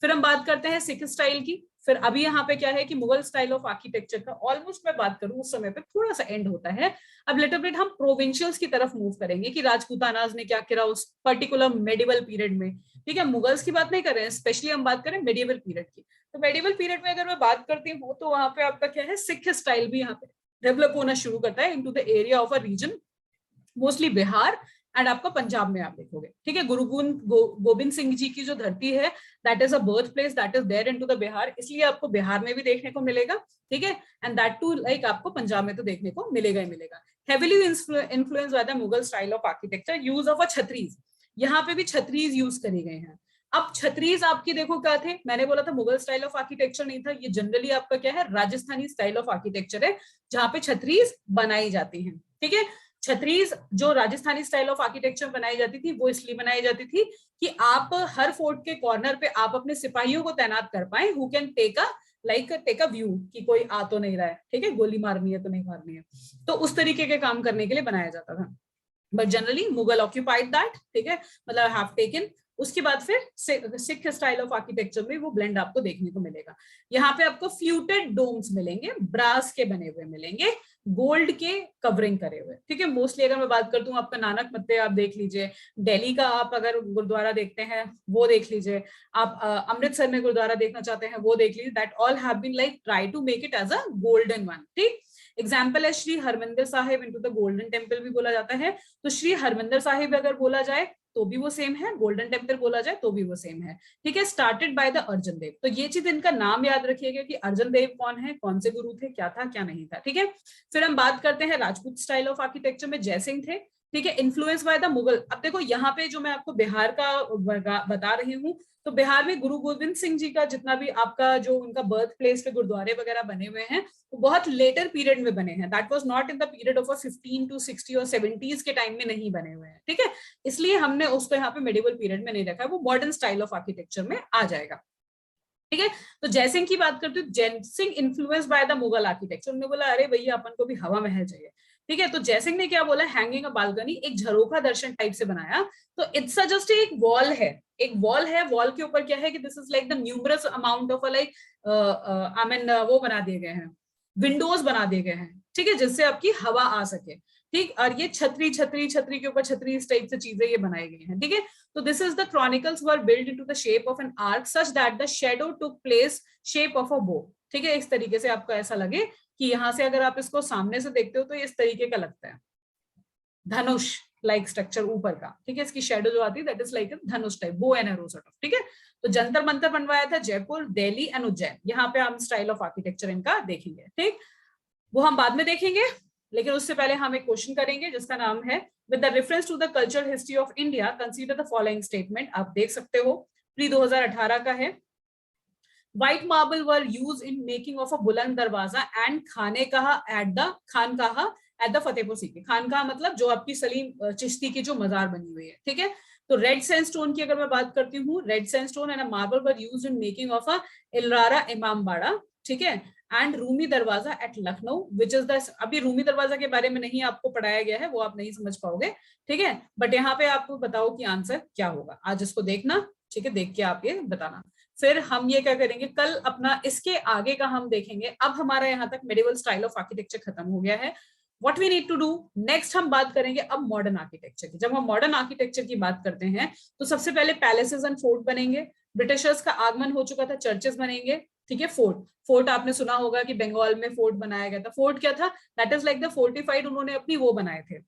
फिर हम बात करते हैं सिख स्टाइल की। फिर अभी यहाँ पे क्या है कि मुगल स्टाइल ऑफ आर्किटेक्चर का ऑलमोस्ट मैं बात करूं उस समय पे थोड़ा सा एंड होता है। अब लिटिल बिट हम प्रोविंशियल्स की तरफ मूव करेंगे कि राजपूतानाज ने क्या किया उस पर्टिकुलर मेडिवल पीरियड में, ठीक है। मुगल्स की बात नहीं कर रहे हैं, स्पेशली हम बात करें मेडिवल पीरियड की। तो मेडिवल पीरियड में अगर मैं बात करती हूँ तो वहां पे आपका क्या है, सिख स्टाइल भी यहाँ पे डेवलप होना शुरू करता है into the area of a region, mostly Bihar and आपका पंजाब में आप देखोगे, ठीक है। गुरु गोविंद सिंह जी की जो धरती है, that is a birth place that is there into the Bihar, इसलिए आपको बिहार में भी देखने को मिलेगा, ठीक है। एंड दैट टू लाइक आपको पंजाब में तो देखने को मिलेगा ही मिलेगा। Heavily influence by the Mughal style of architecture, use of a chhatris, यहाँ पे भी छतरीज यूज करी गए हैं। अब छतरीज आपकी देखो क्या थे, मैंने बोला था मुगल स्टाइल ऑफ आर्किटेक्चर नहीं था, ये जनरली आपका क्या है, राजस्थानी स्टाइल ऑफ आर्किटेक्चर है, जहां पे छतरीज बनाई जाती हैं, ठीक है। छतरीज जो राजस्थानी स्टाइल ऑफ आर्किटेक्चर बनाई जाती थी वो इसलिए बनाई जाती थी कि आप हर फोर्ट के कॉर्नर पे आप अपने सिपाहियों को तैनात कर पाए, who can take a view कि कोई आ तो नहीं रहा है, ठीक है, गोली मारनी है तो नहीं मारनी है, तो उस तरीके के काम करने के लिए बनाया जाता था। But generally Mughal occupied that, ठीक है, मतलब हैव टेकन। उसके बाद फिर सिख स्टाइल ऑफ आर्किटेक्चर में वो ब्लेंड आपको देखने को मिलेगा। यहाँ पे आपको फ्लूटेड डोम्स मिलेंगे, ब्रास के बने हुए मिलेंगे, गोल्ड के कवरिंग करे हुए, ठीक है। मोस्टली अगर मैं बात करता हूँ आपका नानक मत्ते आप देख लीजिए, दिल्ली का आप अगर गुरुद्वारा देखते हैं वो देख लीजिए, आप अमृतसर में गुरुद्वारा देखना चाहते हैं वो देख लीजिए, that all have been like try to make it as a golden one, ठीक। एग्जाम्पल है Shri Harmandir Sahib into the golden temple भी बोला जाता है, तो श्री हरमिंदर साहिब अगर बोला जाए तो भी वो सेम है, गोल्डन टेम्पल बोला जाए तो भी वो सेम है, ठीक है। Started by the Arjan Dev, तो ये चीज इनका नाम याद रखिएगा कि अर्जन देव कौन है, कौन से गुरु थे, क्या था क्या नहीं था, ठीक है। फिर हम बात करते हैं राजपूत स्टाइल ऑफ आर्किटेक्चर में जयसिंह थे, ठीक है, इन्फ्लुएंस बाय द मुगल। अब देखो यहाँ पे जो मैं आपको बिहार का बता रही हूँ, तो बिहार में गुरु गोविंद सिंह जी का जितना भी आपका जो उनका बर्थ प्लेस पे गुरुद्वारे वगैरह बने हुए हैं वो बहुत लेटर पीरियड में बने हैं, that was not in the period of 15 to 60 और 70s के टाइम में नहीं बने हुए हैं, ठीक है। इसलिए हमने उसको यहाँ पे मेडिवल पीरियड में नहीं रखा है, वो मॉडर्न स्टाइल ऑफ आर्किटेक्चर में आ जाएगा, ठीक है। तो जयसिंह की बात करते हैं, Jai Singh influence by the Mughal architecture, उन्होंने बोला अरे भैया अपन को भी हवा महल चाहिए, ठीक है। तो जयसिंह ने क्या बोला, हैंगिंग अ बालकनी, एक झरोखा दर्शन टाइप से बनाया। तो इट्स जस्ट एक वॉल है, एक वॉल है, वॉल के ऊपर क्या है कि this is like the numerous amount of like I mean वो बना दिए गए हैं, विंडोज बना दिए गए हैं, ठीक है, जिससे आपकी हवा आ सके, ठीक। और ये छतरी छतरी छतरी के ऊपर छतरी इस टाइप से चीजें ये बनाई गई हैं, ठीक है। तो this is the chronicles were build into the shape of an arc such that the shadow took place shape of a बो, ठीक है। इस तरीके से आपको ऐसा लगे कि यहाँ से अगर आप इसको सामने से देखते हो तो इस तरीके का लगता है, धनुष लाइक स्ट्रक्चर ऊपर का, ठीक है। इसकी शेडो जो आती है that is like Dhanush type, bow and arrow sort of, ठीक है। तो जंतर मंतर बनवाया था जयपुर, दिल्ली एंड उज्जैन, यहाँ पे हम स्टाइल ऑफ आर्किटेक्चर इनका देखेंगे, ठीक। वो हम बाद में देखेंगे, लेकिन उससे पहले हम एक क्वेश्चन करेंगे जिसका नाम है with the reference to the cultural history of India consider the following statement. आप देख सकते हो प्री 2018 का है। White marble were use in making of a Buland Darwaza and Khanqah at the Fatehpur Sikri. खानकाहा मतलब जो आपकी सलीम चिश्ती की जो मजार बनी हुई है, ठीक है। तो रेड सैंडस्टोन की अगर मैं बात करती हूँ, red sandstone and marble were used in making of a इलरारा इमामबाड़ा, ठीक है। And Rumi Darwaza at Lucknow which is the, अभी रूमी दरवाजा के बारे में नहीं आपको पढ़ाया गया है, वो आप नहीं समझ पाओगे, ठीक है। बट यहाँ पे आपको बताओ कि आंसर क्या होगा, आज इसको देखना, ठीक है, देख के आप ये बताना। फिर हम ये क्या करेंगे, कल अपना इसके आगे का हम देखेंगे। अब हमारा यहाँ तक मेडिवल स्टाइल ऑफ आर्किटेक्चर खत्म हो गया है, what we need to do next, हम बात करेंगे अब मॉडर्न आर्किटेक्चर की। जब हम मॉडर्न आर्किटेक्चर की बात करते हैं तो सबसे पहले पैलेसेस एंड फोर्ट बनेंगे। ब्रिटिशर्स का आगमन हो चुका था, चर्चेस बनेंगे, ठीक है। फोर्ट आपने सुना होगा कि बंगाल में फोर्ट बनाया गया था। फोर्ट क्या था? That is like the fortified, उन्होंने अपनी वो बनाए थे,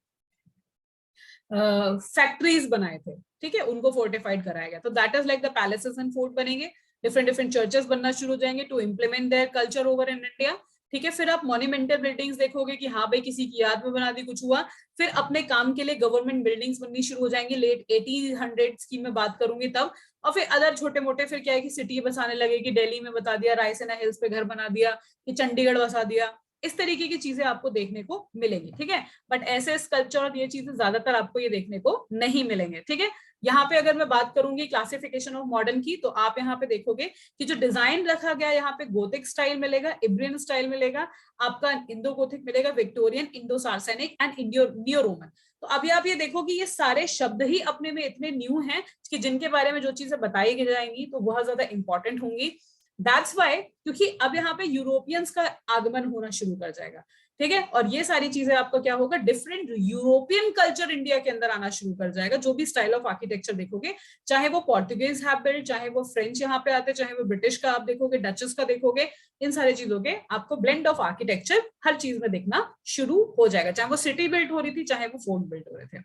फैक्ट्रीज बनाए थे, ठीक है, उनको फोर्टिफाइड कराया गया। तो that is like the palaces and fort बनेंगे। डिफरेंट डिफरेंट चर्चेस बनना शुरू हो जाएंगे to implement their culture over in India, ठीक है। फिर आप मॉन्यूमेंटल बिल्डिंग्स देखोगे कि हाँ भाई किसी की याद में बना दी, कुछ हुआ। फिर अपने काम के लिए गवर्नमेंट बिल्डिंग्स बननी शुरू हो जाएंगी, लेट 1800s की मैं बात करूंगी तब। और फिर अदर छोटे मोटे, फिर क्या है कि सिटी बसाने लगे, कि दिल्ली में बता दिया, रायसेना हिल्स पे घर बना दिया, कि चंडीगढ़ बसा दिया। इस तरीके की चीजें आपको देखने को मिलेंगी, ठीक है। बट ऐसे स्कल्पचर और ये चीजें ज्यादातर आपको ये देखने को नहीं मिलेंगे, ठीक है। यहाँ पे अगर मैं बात करूंगी क्लासिफिकेशन ऑफ मॉडर्न की, तो आप यहाँ पे देखोगे कि जो डिजाइन रखा गया, यहाँ पे गोथिक स्टाइल मिलेगा, इब्रियन स्टाइल मिलेगा, आपका इंडो गोथिक मिलेगा, Victorian, Indo Saracenic and Indo neo Roman. तो अभी आप ये देखो कि ये सारे शब्द ही अपने में इतने न्यू हैं कि जिनके बारे में जो चीजें बताई जाएंगी तो बहुत ज्यादा इंपॉर्टेंट होंगी। दैट्स वाई, क्योंकि अब यहाँ पे यूरोपियंस का आगमन होना शुरू कर जाएगा, ठीक है। और ये सारी चीजें आपको क्या होगा, डिफरेंट यूरोपियन कल्चर इंडिया के अंदर आना शुरू कर जाएगा। जो भी स्टाइल ऑफ आर्किटेक्चर देखोगे, चाहे वो पोर्टुगीज हैव बिल्ट, चाहे वो फ्रेंच यहाँ पे आते, चाहे वो ब्रिटिश का आप देखोगे, डचेस का देखोगे, इन सारी चीजों के आपको ब्लेंड ऑफ आर्किटेक्चर हर चीज में देखना शुरू हो जाएगा, चाहे वो सिटी बिल्ट हो रही थी, चाहे वो फोर्ट बिल्ट हो रहे थे।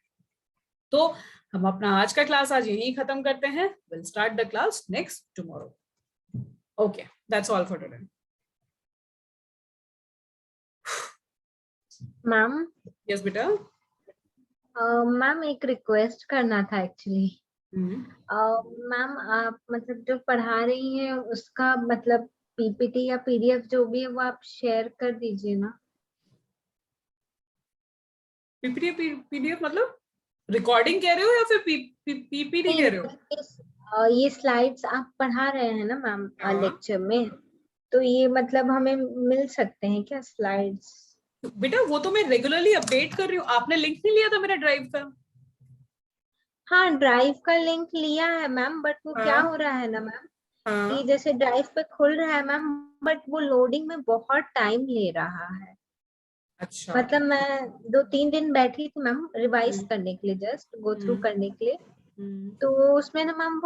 तो हम अपना आज का क्लास आज यहीं खत्म करते हैं। Will start the class next tomorrow. Okay, that's all for today. Ma'am. Yes, बेटा। मैम एक रिक्वेस्ट करना था एक्चुअली। मैम आप मतलब जो पढ़ा रही हैं उसका मतलब पीपीटी या पीडीएफ जो भी है वो आप शेयर कर दीजिए ना। पीपीटी पीडीएफ मतलब रिकॉर्डिंग कह रहे हो या फिर पीपीटी कह रहे हो? ये स्लाइड्स आप पढ़ा रहे हैं ना मैम लेक्चर में, तो ये मतलब हमें मिल सकते हैं क्या स्लाइड्स? बेटा वो तो मैं रेगुलरली अपडेट कर रही हूँ। आपने लिंक नहीं लिया था मेरा ड्राइव का? हाँ ड्राइव का लिंक लिया है मैम, बट वो क्या हाँ हो रहा है ना मैम हाँ। कि जैसे ड्राइव पे खुल रहा है मैम, बट वो लोडिंग में बहुत टाइम ले रहा है। अच्छा। मतलब मैं 2-3 दिन बैठी थी मैम रिवाइज हम्म, करने के लिए, जस्ट गो थ्रू हम्म, करने के लिए, हम्म। तो उसमें ना मैम